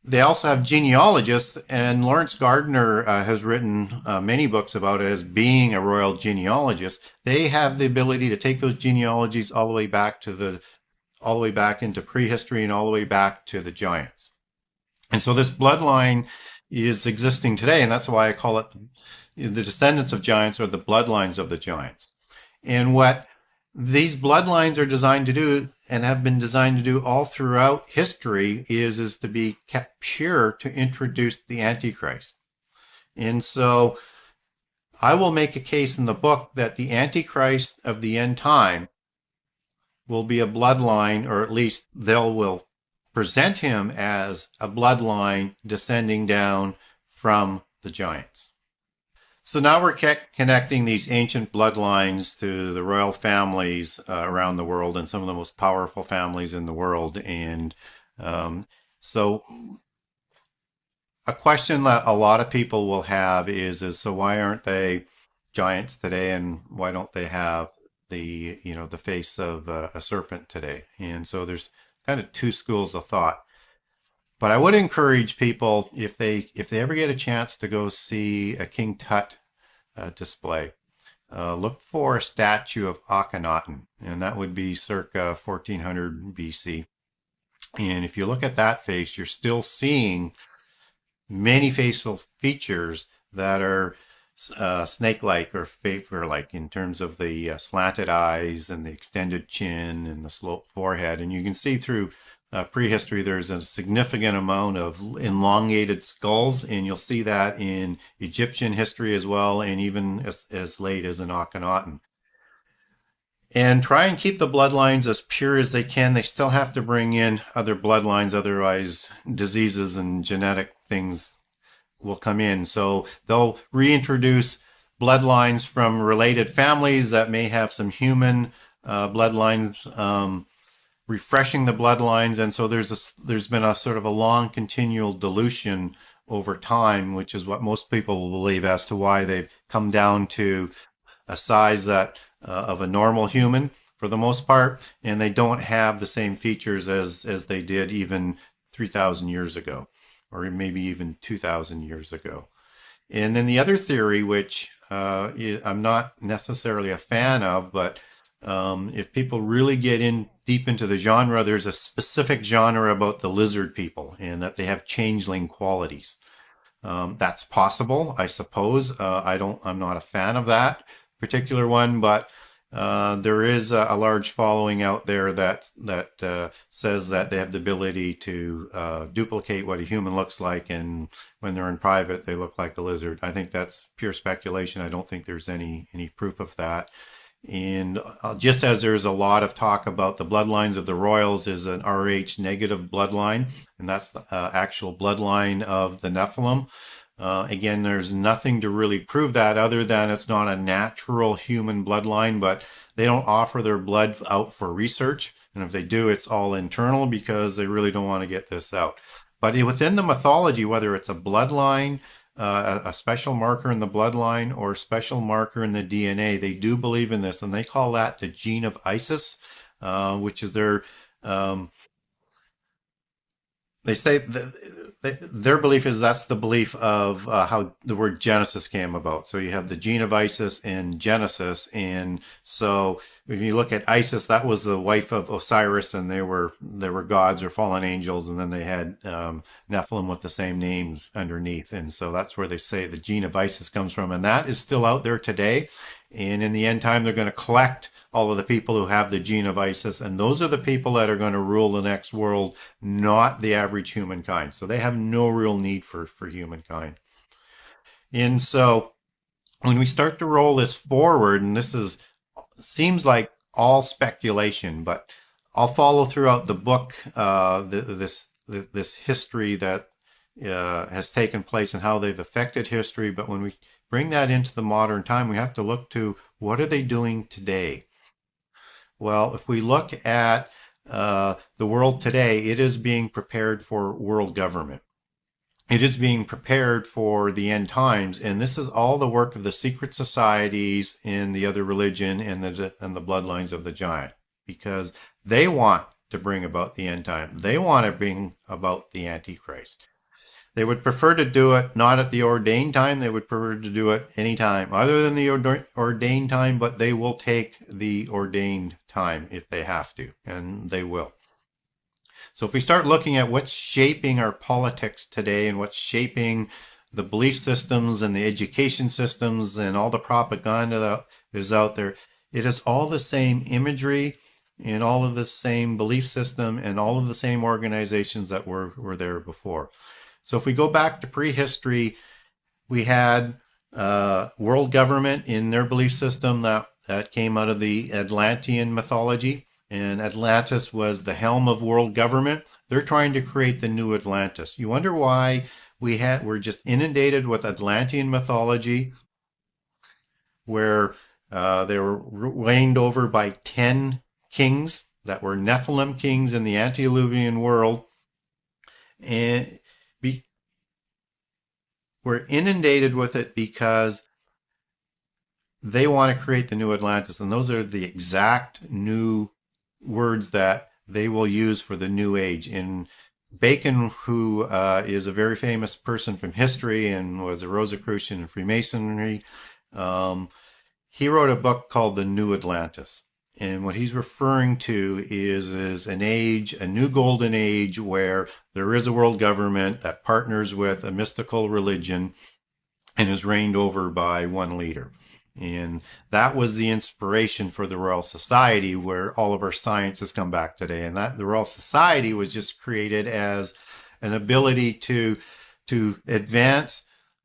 they also have genealogists, and Lawrence Gardner has written many books about it as being a royal genealogist. They have the ability to take those genealogies all the way back into prehistory and all the way back to the giants. And so this bloodline is existing today, and that's why I call it the descendants of giants or the bloodlines of the giants. And what these bloodlines are designed to do and have been designed to do all throughout history is to be kept pure to introduce the Antichrist. And so I will make a case in the book that the Antichrist of the end time will be a bloodline, or at least will present him as a bloodline descending down from the giants. So now we're connecting these ancient bloodlines to the royal families around the world and some of the most powerful families in the world. And so a question that a lot of people will have is so why aren't they giants today, and why don't they have the face of a serpent today? And so there's kind of two schools of thought. But I would encourage people, if they ever get a chance to go see a King Tut display, look for a statue of Akhenaten, and that would be circa 1400 BC. And if you look at that face, you're still seeing many facial features that are snake-like or favor-like in terms of the slanted eyes and the extended chin and the sloped forehead. And you can see through prehistory, there's a significant amount of elongated skulls, and you'll see that in Egyptian history as well, and even as late as in Akhenaten. And try and keep the bloodlines as pure as they can. They still have to bring in other bloodlines, otherwise diseases and genetic things will come in. So they'll reintroduce bloodlines from related families that may have some human bloodlines, refreshing the bloodlines. And so there's been a sort of a long continual dilution over time, which is what most people will believe as to why they've come down to a size that of a normal human for the most part, and they don't have the same features as they did even 3,000 years ago, or maybe even 2,000 years ago. And then the other theory, which I'm not necessarily a fan of, but if people really get in deep into the genre, there's a specific genre about the lizard people and that they have changeling qualities. That's possible, I suppose. I'm not a fan of that particular one, but there is a large following out there that says that they have the ability to duplicate what a human looks like, and when they're in private, they look like a lizard. I think that's pure speculation. I don't think there's any proof of that. And just as there's a lot of talk about the bloodlines of the royals is an Rh negative bloodline, and that's the actual bloodline of the Nephilim. Again, there's nothing to really prove that other than it's not a natural human bloodline, but they don't offer their blood out for research. And if they do, it's all internal because they really don't want to get this out. But within the mythology, whether it's a bloodline, a special marker in the bloodline, or a special marker in the DNA, they do believe in this, and they call that the gene of Isis, which is their They say that their belief is that's the belief of how the word Genesis came about. So you have the gene of Isis in Genesis, and so when you look at Isis, that was the wife of Osiris, and they were gods or fallen angels, and then they had Nephilim with the same names underneath, and so that's where they say the gene of Isis comes from, and that is still out there today. And in the end time, they're going to collect all of the people who have the gene of Isis, and those are the people that are going to rule the next world, not the average humankind. So they have no real need for humankind. And so when we start to roll this forward, and this is seems like all speculation, but I'll follow throughout the book this history that has taken place and how they've affected history. But when we bring that into the modern time, we have to look to what are they doing today? Well, if we look at the world today, it is being prepared for world government. It is being prepared for the end times, and this is all the work of the secret societies in the other religion and the bloodlines of the giant, because they want to bring about the end time. They want to bring about the Antichrist. They would prefer to do it not at the ordained time. They would prefer to do it any time other than the ordained time, but they will take the ordained time if they have to, and they will. So if we start looking at what's shaping our politics today and what's shaping the belief systems and the education systems and all the propaganda that is out there, it is all the same imagery and all of the same belief system and all of the same organizations that were there before. So if we go back to prehistory, we had world government in their belief system that came out of the Atlantean mythology. And Atlantis was the helm of world government. They're trying to create the new Atlantis. You wonder why we're just inundated with Atlantean mythology, where they were reigned over by 10 kings that were Nephilim kings in the antediluvian world. And we're inundated with it because they want to create the new Atlantis. And those are the exact new words that they will use for the new age. And Bacon, who is a very famous person from history and was a Rosicrucian in Freemasonry, he wrote a book called The New Atlantis. And what he's referring to is an age, a new golden age, where there is a world government that partners with a mystical religion and is reigned over by one leader. And that was the inspiration for the Royal Society, where all of our science has come back today. And that the Royal Society was just created as an ability to advance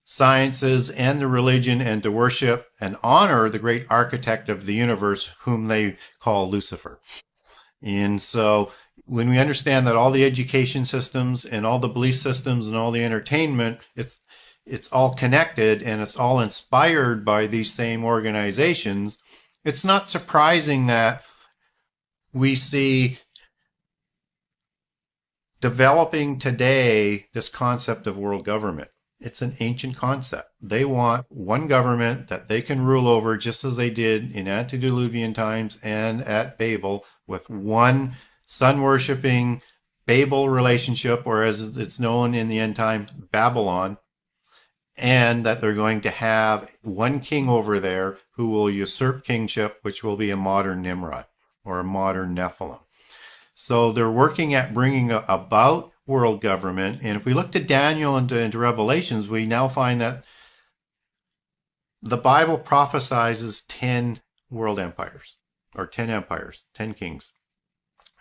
sciences and the religion and to worship and honor the great architect of the universe, whom they call Lucifer. And so when we understand that all the education systems and all the belief systems and all the entertainment, it's all connected and it's all inspired by these same organizations, it's not surprising that we see developing today this concept of world government. It's an ancient concept. They want one government that they can rule over, just as they did in antediluvian times and at Babel, with one sun-worshipping Babel relationship, or as it's known in the end times, Babylon, and that they're going to have one king over there who will usurp kingship, which will be a modern Nimrod or a modern Nephilim. So they're working at bringing about world government. And if we look to Daniel and into Revelations, we now find that the Bible prophesizes 10 world empires, or 10 empires, 10 kings.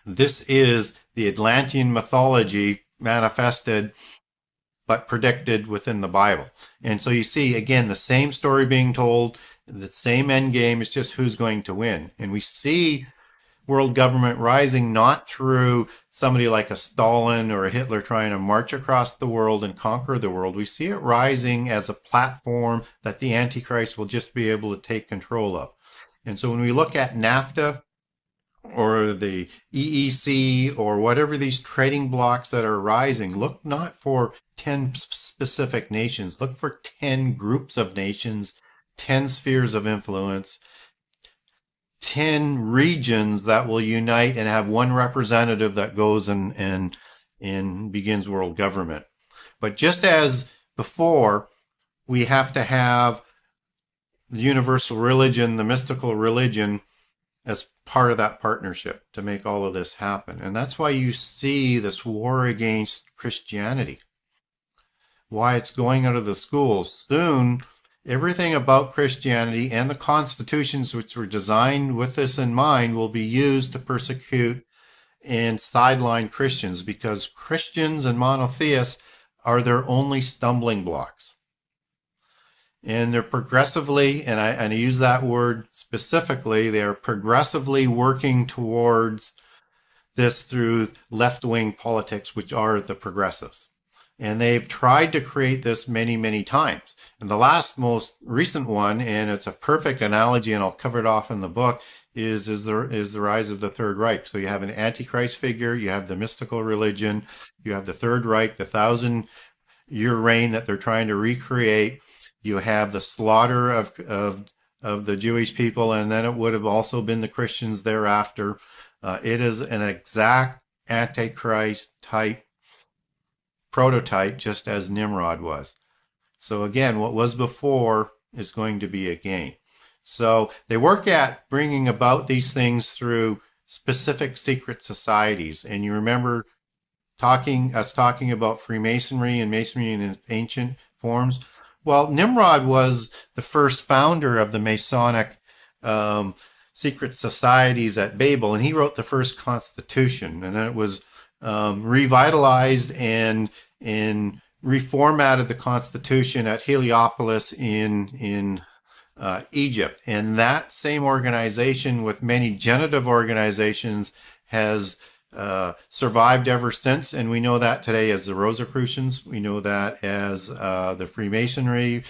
This is the Atlantean mythology manifested but predicted within the Bible. And so you see, again, the same story being told, the same end game, it's just who's going to win. And we see world government rising not through somebody like a Stalin or a Hitler trying to march across the world and conquer the world. We see it rising as a platform that the Antichrist will just be able to take control of. And so when we look at NAFTA or the EEC or whatever these trading blocks that are rising, look not for 10 specific nations, look for 10 groups of nations, 10 spheres of influence, 10 regions that will unite and have one representative that goes and and begins world government. But just as before, we have to have the universal religion, the mystical religion, as part of that partnership to make all of this happen. And that's why you see this war against Christianity, why it's going out of the schools. Soon, everything about Christianity and the constitutions which were designed with this in mind will be used to persecute and sideline Christians, because Christians and monotheists are their only stumbling blocks. And they're progressively, and I use that word specifically, they are progressively working towards this through left-wing politics, which are the progressives. And they've tried to create this many, many times. And the last most recent one, and it's a perfect analogy, and I'll cover it off in the book, is the rise of the Third Reich. So you have an Antichrist figure, you have the mystical religion, you have the Third Reich, the 1,000-year reign that they're trying to recreate. You have the slaughter of the Jewish people, and then it would have also been the Christians thereafter. It is an exact Antichrist type prototype, just as Nimrod was. So again, what was before is going to be again. So they work at bringing about these things through specific secret societies. And you remember talking about Freemasonry and Masonry in its ancient forms. Well, Nimrod was the first founder of the Masonic secret societies at Babel, and he wrote the first constitution, and then it was revitalized and reformatted the constitution at Heliopolis in Egypt. And that same organization, with many genitive organizations, has survived ever since. And we know that today as the Rosicrucians. We know that as the Freemasonry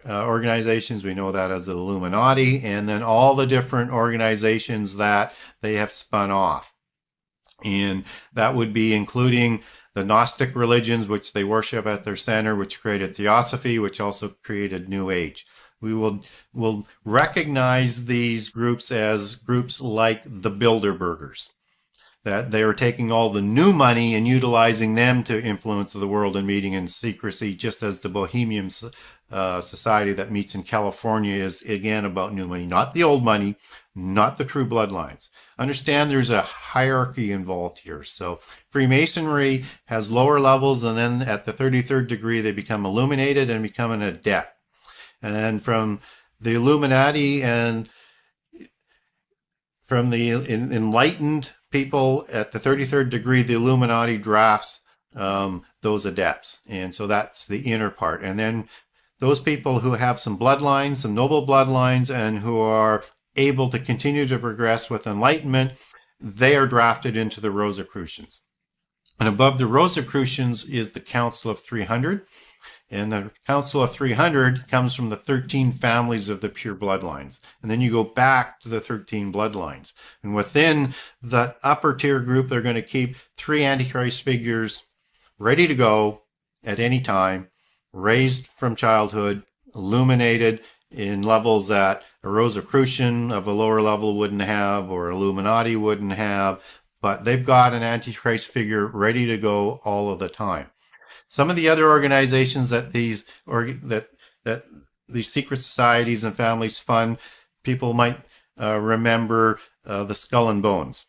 organizations. We know that as the Illuminati, and then all the different organizations that they have spun off. And that would be including the Gnostic religions, which they worship at their center, which created Theosophy, which also created New Age. We will recognize these groups as groups like the Bilderbergers, that they are taking all the new money and utilizing them to influence the world and meeting in secrecy, just as the Bohemian society that meets in California is, again, about new money, not the old money, not the true bloodlines. Understand there's a hierarchy involved here. So Freemasonry has lower levels, and then at the 33rd degree, they become illuminated and become an adept. And then from the Illuminati and from the enlightened people at the 33rd degree, the Illuminati drafts those adepts. And so that's the inner part. And then those people who have some bloodlines, some noble bloodlines, and who are able to continue to progress with enlightenment, they are drafted into the Rosicrucians. And above the Rosicrucians is the Council of 300. And the Council of 300 comes from the 13 families of the pure bloodlines. And then you go back to the 13 bloodlines. And within the upper tier group, they're going to keep 3 Antichrist figures ready to go at any time, raised from childhood, illuminated in levels that a Rosicrucian of a lower level wouldn't have, or Illuminati wouldn't have. But they've got an Antichrist figure ready to go all of the time. Some of the other organizations that these secret societies and families fund, people might remember the Skull and Bones.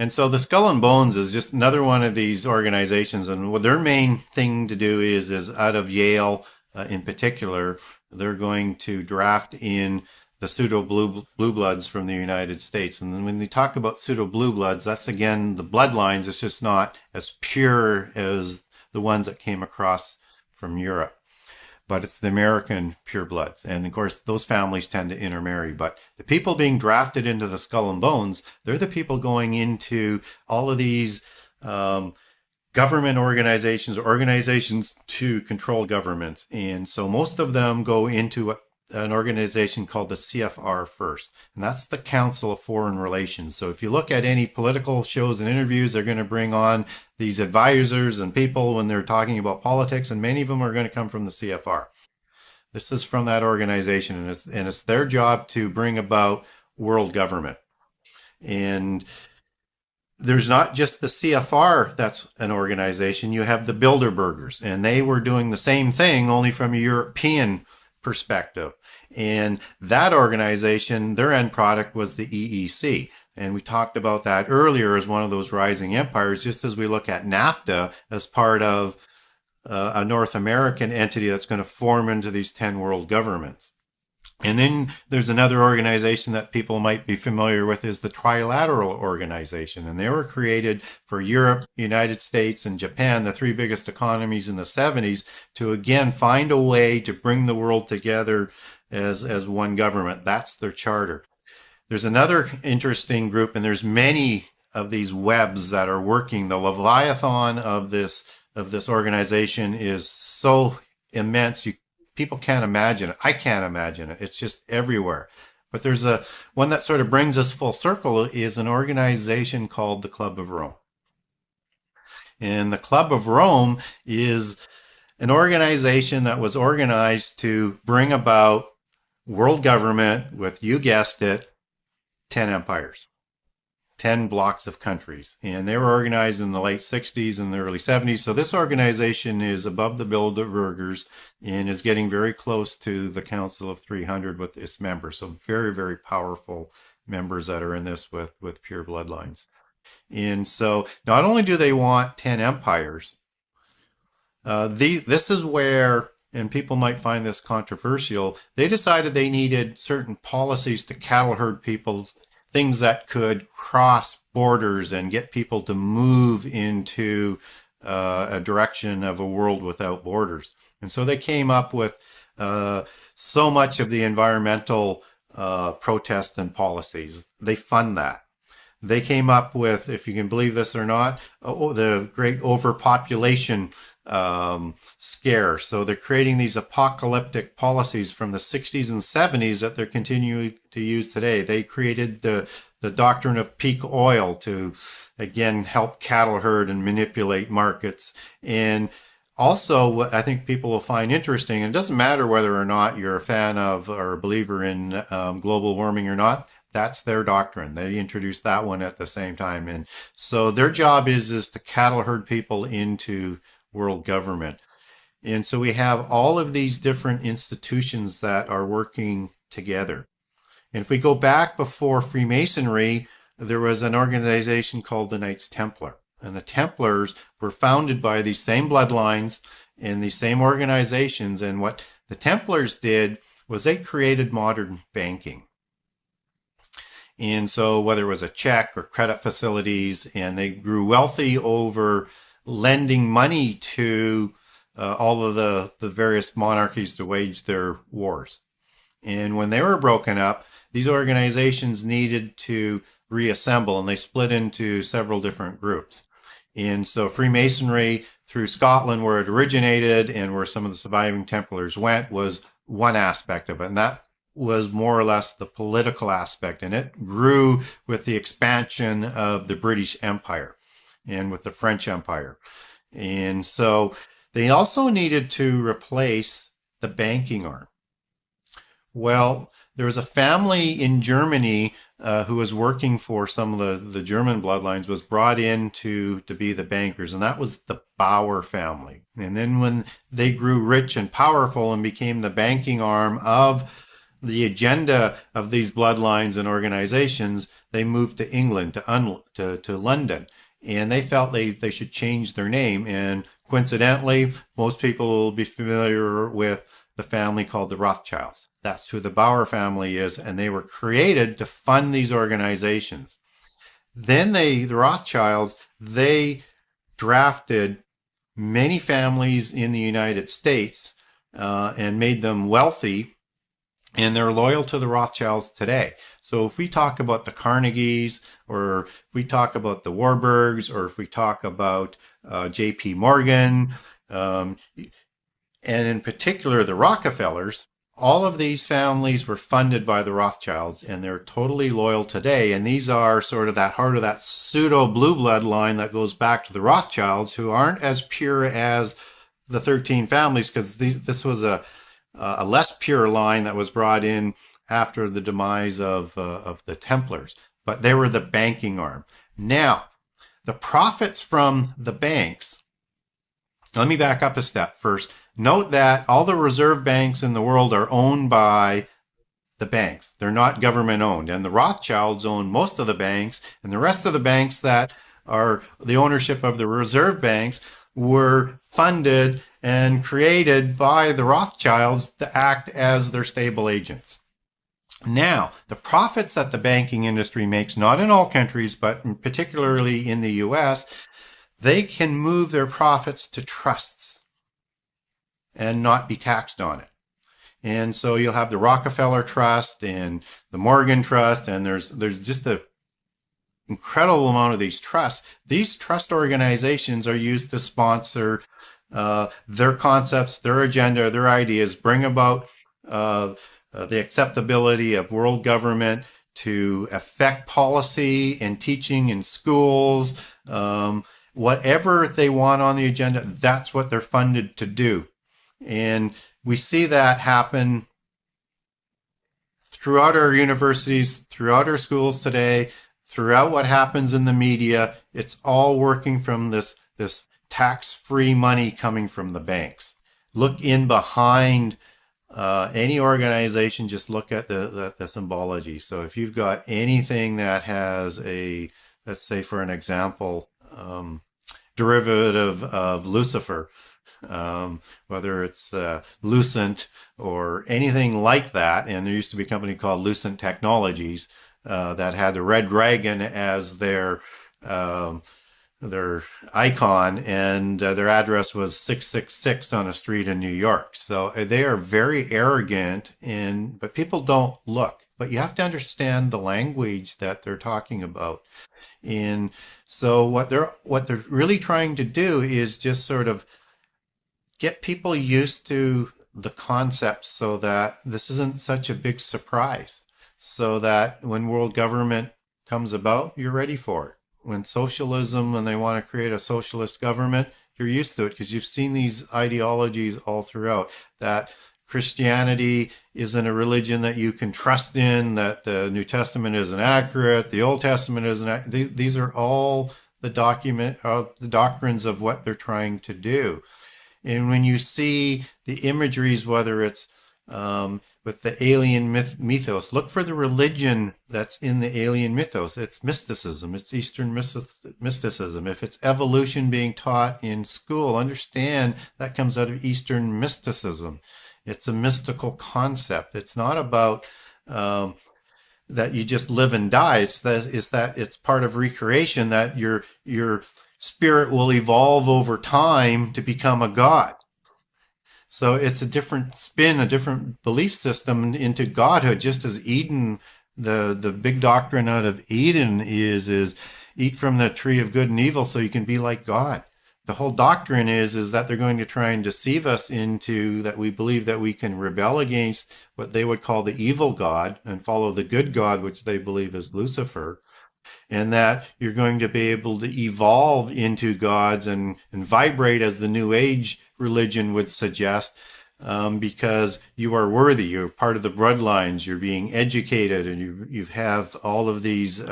And so the Skull and Bones is just another one of these organizations, and what their main thing to do is out of Yale in particular, they're going to draft in the pseudo blue bloods from the United States. And then when they talk about pseudo blue bloods, that's again the bloodlines. It's just not as pure as the ones that came across from Europe, but it's the American purebloods. And of course, those families tend to intermarry. But the people being drafted into the Skull and Bones, they're the people going into all of these government organizations to control governments. And so most of them go into an organization called the CFR first, and that's the Council of Foreign Relations. So if you look at any political shows and interviews, they're going to bring on these advisors and people when they're talking about politics, and many of them are going to come from the CFR. This is from that organization, and it's their job to bring about world government. And there's not just the CFR that's an organization. You have the Bilderbergers, and they were doing the same thing, only from a European perspective. And that organization, their end product was the EEC. And we talked about that earlier as one of those rising empires, just as we look at NAFTA as part of a North American entity that's going to form into these 10 world governments. And then there's another organization that people might be familiar with is the Trilateral Organization. And they were created for Europe, United States, and Japan, the three biggest economies in the 70s, to again find a way to bring the world together as one government. That's their charter. There's another interesting group, and there's many of these webs that are working. The Leviathan of this organization is so immense. People can't imagine it. I can't imagine it. It's just everywhere. But there's one that sort of brings us full circle is an organization called the Club of Rome. And the Club of Rome is an organization that was organized to bring about world government with, you guessed it, 10 empires. 10 blocks of countries. And they were organized in the late 60s and the early 70s. So this organization is above the Bilderbergers and is getting very close to the Council of 300 with its members. So very, very powerful members that are in this with pure bloodlines. And so not only do they want 10 empires, this is where, and people might find this controversial, they decided they needed certain policies to cattle herd people, things that could cross borders and get people to move into a direction of a world without borders. And so they came up with so much of the environmental protest and policies. They fund that. They came up with, if you can believe this or not, the great overpopulation scare. So they're creating these apocalyptic policies from the 60s and 70s that they're continuing to use today. They created the doctrine of peak oil to, again, help cattle herd and manipulate markets. And also, what I think people will find interesting, and it doesn't matter whether or not you're a fan of or a believer in global warming or not, that's their doctrine. They introduced that one at the same time. And so their job is to cattle herd people into world government. And so we have all of these different institutions that are working together. And if we go back before Freemasonry, there was an organization called the Knights Templar. And the Templars were founded by these same bloodlines and these same organizations. And what the Templars did was they created modern banking. And so whether it was a check or credit facilities, and they grew wealthy over lending money to all of the various monarchies to wage their wars. And when they were broken up, these organizations needed to reassemble, and they split into several different groups. And so Freemasonry, through Scotland, where it originated and where some of the surviving Templars went, was one aspect of it. And that was more or less the political aspect. And it grew with the expansion of the British Empire and with the French Empire. And so they also needed to replace the banking arm. Well, there was a family in Germany who was working for some of the German bloodlines, was brought in to be the bankers, and that was the Bauer family. And then when they grew rich and powerful and became the banking arm of the agenda of these bloodlines and organizations, they moved to England, to London. And they felt they should change their name. And coincidentally, most people will be familiar with the family called the Rothschilds. That's who the Bauer family is, and they were created to fund these organizations. Then the Rothschilds, they drafted many families in the United States and made them wealthy, and they're loyal to the Rothschilds today. So if we talk about the Carnegies, or if we talk about the Warburgs, or if we talk about J.P. Morgan, and in particular the Rockefellers, all of these families were funded by the Rothschilds, and they're totally loyal today. And these are sort of that heart of that pseudo blue blood line that goes back to the Rothschilds, who aren't as pure as the 13 families, because this was a less pure line that was brought in after the demise of the Templars. But they were the banking arm. Now, The profits from the banks, let me back up a step first. Note that all the reserve banks in the world are owned by the banks. They're not government owned. And the Rothschilds own most of the banks, and the rest of the banks that are the ownership of the reserve banks were funded and created by the Rothschilds to act as their stable agents. Now, the profits that the banking industry makes, not in all countries, but particularly in the US, they can move their profits to trusts and not be taxed on it. And so you'll have the Rockefeller Trust and the Morgan Trust, and there's just an incredible amount of these trusts. These trust organizations are used to sponsor their concepts, their agenda, their ideas, bring about the acceptability of world government to affect policy and teaching in schools. Whatever they want on the agenda, that's what they're funded to do. And we see that happen throughout our universities, throughout our schools today, throughout what happens in the media. It's all working from this tax-free money coming from the banks. Look in behind any organization, just look at the symbology. So if you've got anything that has a, let's say for an example, derivative of Lucifer, whether it's Lucent or anything like that. And there used to be a company called Lucent Technologies that had the red dragon as their icon, and their address was 666 on a street in New York. So they are very arrogant, but people don't look. But you have to understand the language that they're talking about. And so what they're really trying to do is just sort of get people used to the concept so that this isn't such a big surprise, so that when world government comes about, you're ready for it. When socialism, when they want to create a socialist government, you're used to it because you've seen these ideologies all throughout, that Christianity isn't a religion that you can trust in, that the New Testament isn't accurate, the Old Testament isn't. These are all the doctrines of what they're trying to do. And when you see the imageries, whether it's with the alien mythos, look for the religion that's in the alien mythos. It's mysticism. It's Eastern mysticism. If it's evolution being taught in school, understand that comes out of Eastern mysticism. It's a mystical concept. It's not about that you just live and die. It's that it's part of recreation, that your spirit will evolve over time to become a god. So it's a different spin, a different belief system into godhood, just as Eden, the big doctrine out of Eden is eat from the tree of good and evil so you can be like God. The whole doctrine is that they're going to try and deceive us into that we believe that we can rebel against what they would call the evil God and follow the good God, which they believe is Lucifer. And that you're going to be able to evolve into gods and vibrate as the New Age religion would suggest, because you are worthy. You're part of the bloodlines. You're being educated, and you have all of these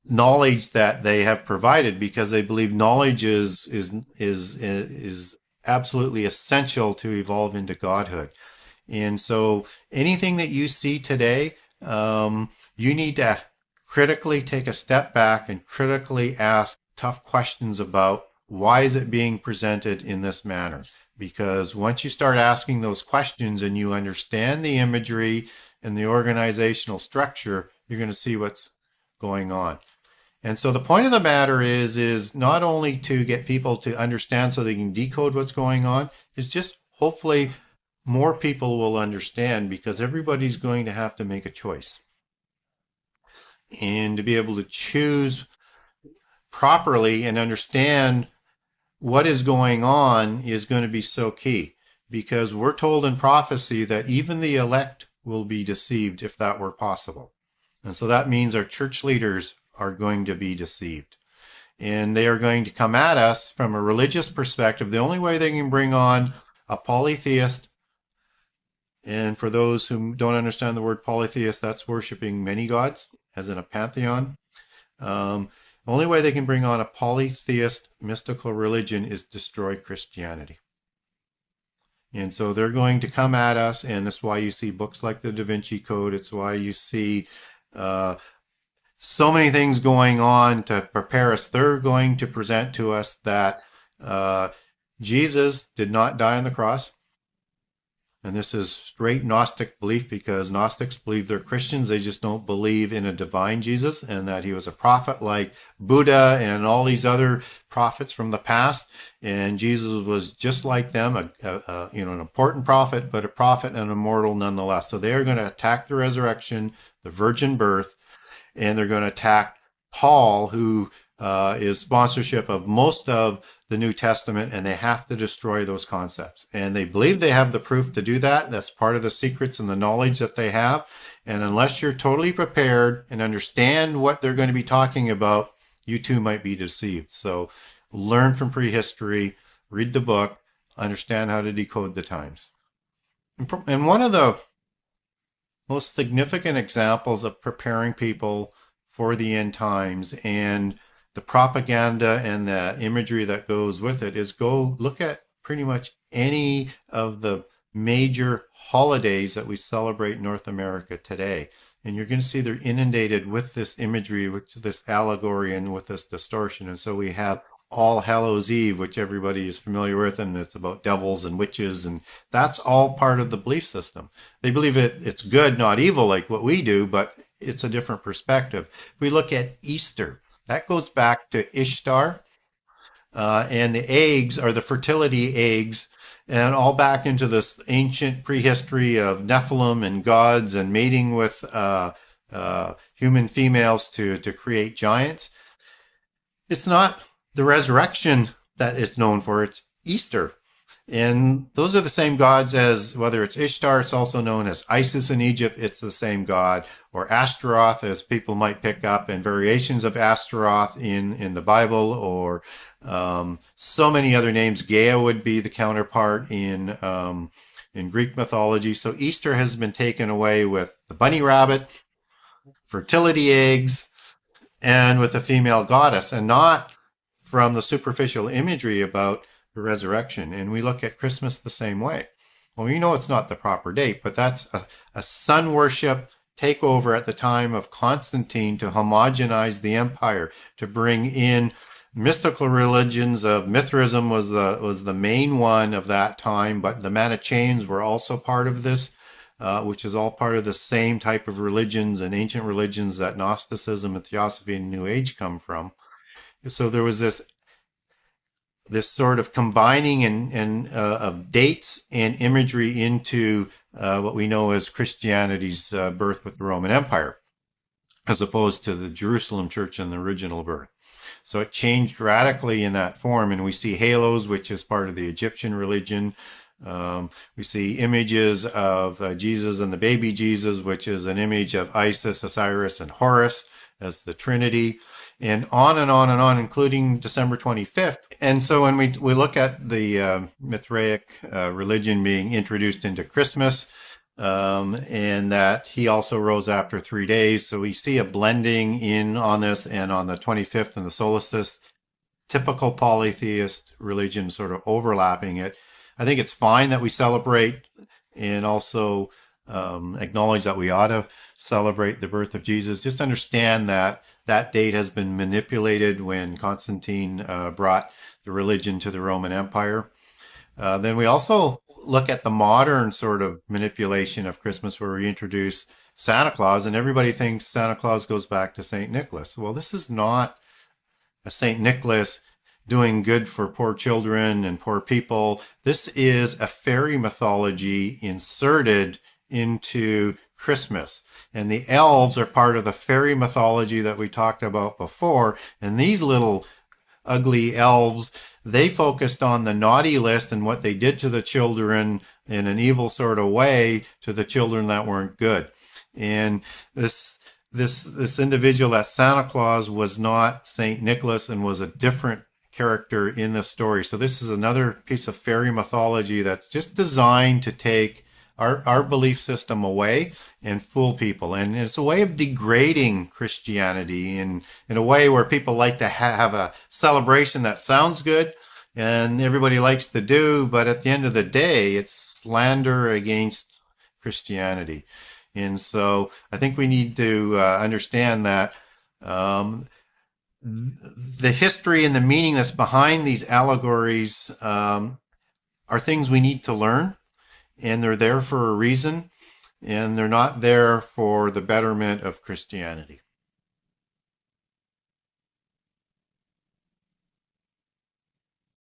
knowledge that they have provided, because they believe knowledge is absolutely essential to evolve into godhood. And so anything that you see today, you need to critically take a step back and critically ask tough questions about why is it being presented in this manner? Because once you start asking those questions and you understand the imagery and the organizational structure, you're going to see what's going on. And so the point of the matter is not only to get people to understand so they can decode what's going on, is just hopefully more people will understand, because everybody's going to have to make a choice. And to be able to choose properly and understand what is going on is going to be so key, because we're told in prophecy that even the elect will be deceived if that were possible. And so that means our church leaders are going to be deceived. And they are going to come at us from a religious perspective. The only way they can bring on a polytheist, and for those who don't understand the word polytheist, that's worshiping many gods, as in a pantheon. The only way they can bring on a polytheist mystical religion is destroy Christianity. And so they're going to come at us, and that's why you see books like the Da Vinci Code. It's why you see so many things going on to prepare us. They're going to present to us that Jesus did not die on the cross. And this is straight Gnostic belief, because Gnostics believe they're Christians. They just don't believe in a divine Jesus and that he was a prophet like Buddha and all these other prophets from the past. And Jesus was just like them, an important prophet, but a prophet and immortal nonetheless. So they are going to attack the resurrection, the virgin birth, and they're going to attack Paul, who is sponsorship of most of the New Testament, and they have to destroy those concepts. And they believe they have the proof to do that. That's part of the secrets and the knowledge that they have. And unless you're totally prepared and understand what they're going to be talking about, you too might be deceived. So learn from prehistory, read the book, understand how to decode the times. And one of the most significant examples of preparing people for the end times and the propaganda and the imagery that goes with it is go look at pretty much any of the major holidays that we celebrate in North America today. And you're going to see they're inundated with this imagery, with this allegory, and with this distortion. And so we have All Hallows Eve, which everybody is familiar with, and it's about devils and witches, and that's all part of the belief system. They believe it's good, not evil, like what we do, but it's a different perspective. If we look at Easter, that goes back to Ishtar, and the eggs are the fertility eggs, and all back into this ancient prehistory of Nephilim and gods and mating with human females to create giants. It's not the resurrection that it's known for, it's Easter. And those are the same gods as, whether it's Ishtar, it's also known as Isis in Egypt, it's the same god, or Ashtaroth, as people might pick up, and variations of Ashtaroth in the Bible, or so many other names. Gaia would be the counterpart in Greek mythology. So Easter has been taken away with the bunny rabbit, fertility eggs, and with a female goddess, and not from the superficial imagery about the resurrection. And we look at Christmas the same way. Well, we know it's not the proper date, but that's a sun worship takeover at the time of Constantine to homogenize the empire, to bring in mystical religions of Mithraism was the main one of that time, but the Manichaeans were also part of this, which is all part of the same type of religions and ancient religions that Gnosticism and Theosophy and New Age come from. So there was this sort of combining of dates and imagery into what we know as Christianity's birth with the Roman Empire, as opposed to the Jerusalem church and the original birth. So it changed radically in that form, and we see halos, which is part of the Egyptian religion. We see images of Jesus and the baby Jesus, which is an image of Isis, Osiris, and Horus as the Trinity, and on and on and on, including December 25th. And so when we look at the Mithraic religion being introduced into Christmas, and that he also rose after 3 days, so we see a blending in on this, and on the 25th and the solstice, typical polytheist religion sort of overlapping it. I think it's fine that we celebrate and also acknowledge that we ought to celebrate the birth of Jesus. Just understand that that date has been manipulated when Constantine brought the religion to the Roman Empire. Then we also look at the modern sort of manipulation of Christmas, where we introduce Santa Claus, and everybody thinks Santa Claus goes back to St. Nicholas. Well, this is not a St. Nicholas doing good for poor children and poor people. This is a fairy mythology inserted into Christmas. And the elves are part of the fairy mythology that we talked about before. And these little ugly elves, they focused on the naughty list and what they did to the children in an evil sort of way to the children that weren't good. And this individual, that Santa Claus, was not St. Nicholas and was a different character in the story. So this is another piece of fairy mythology that's just designed to take our belief system away and fool people. And it's a way of degrading Christianity in a way where people like to have a celebration that sounds good and everybody likes to do, but at the end of the day, it's slander against Christianity. And so I think we need to understand that um, the history and the meaning that's behind these allegories are things we need to learn, and they're there for a reason, and they're not there for the betterment of Christianity.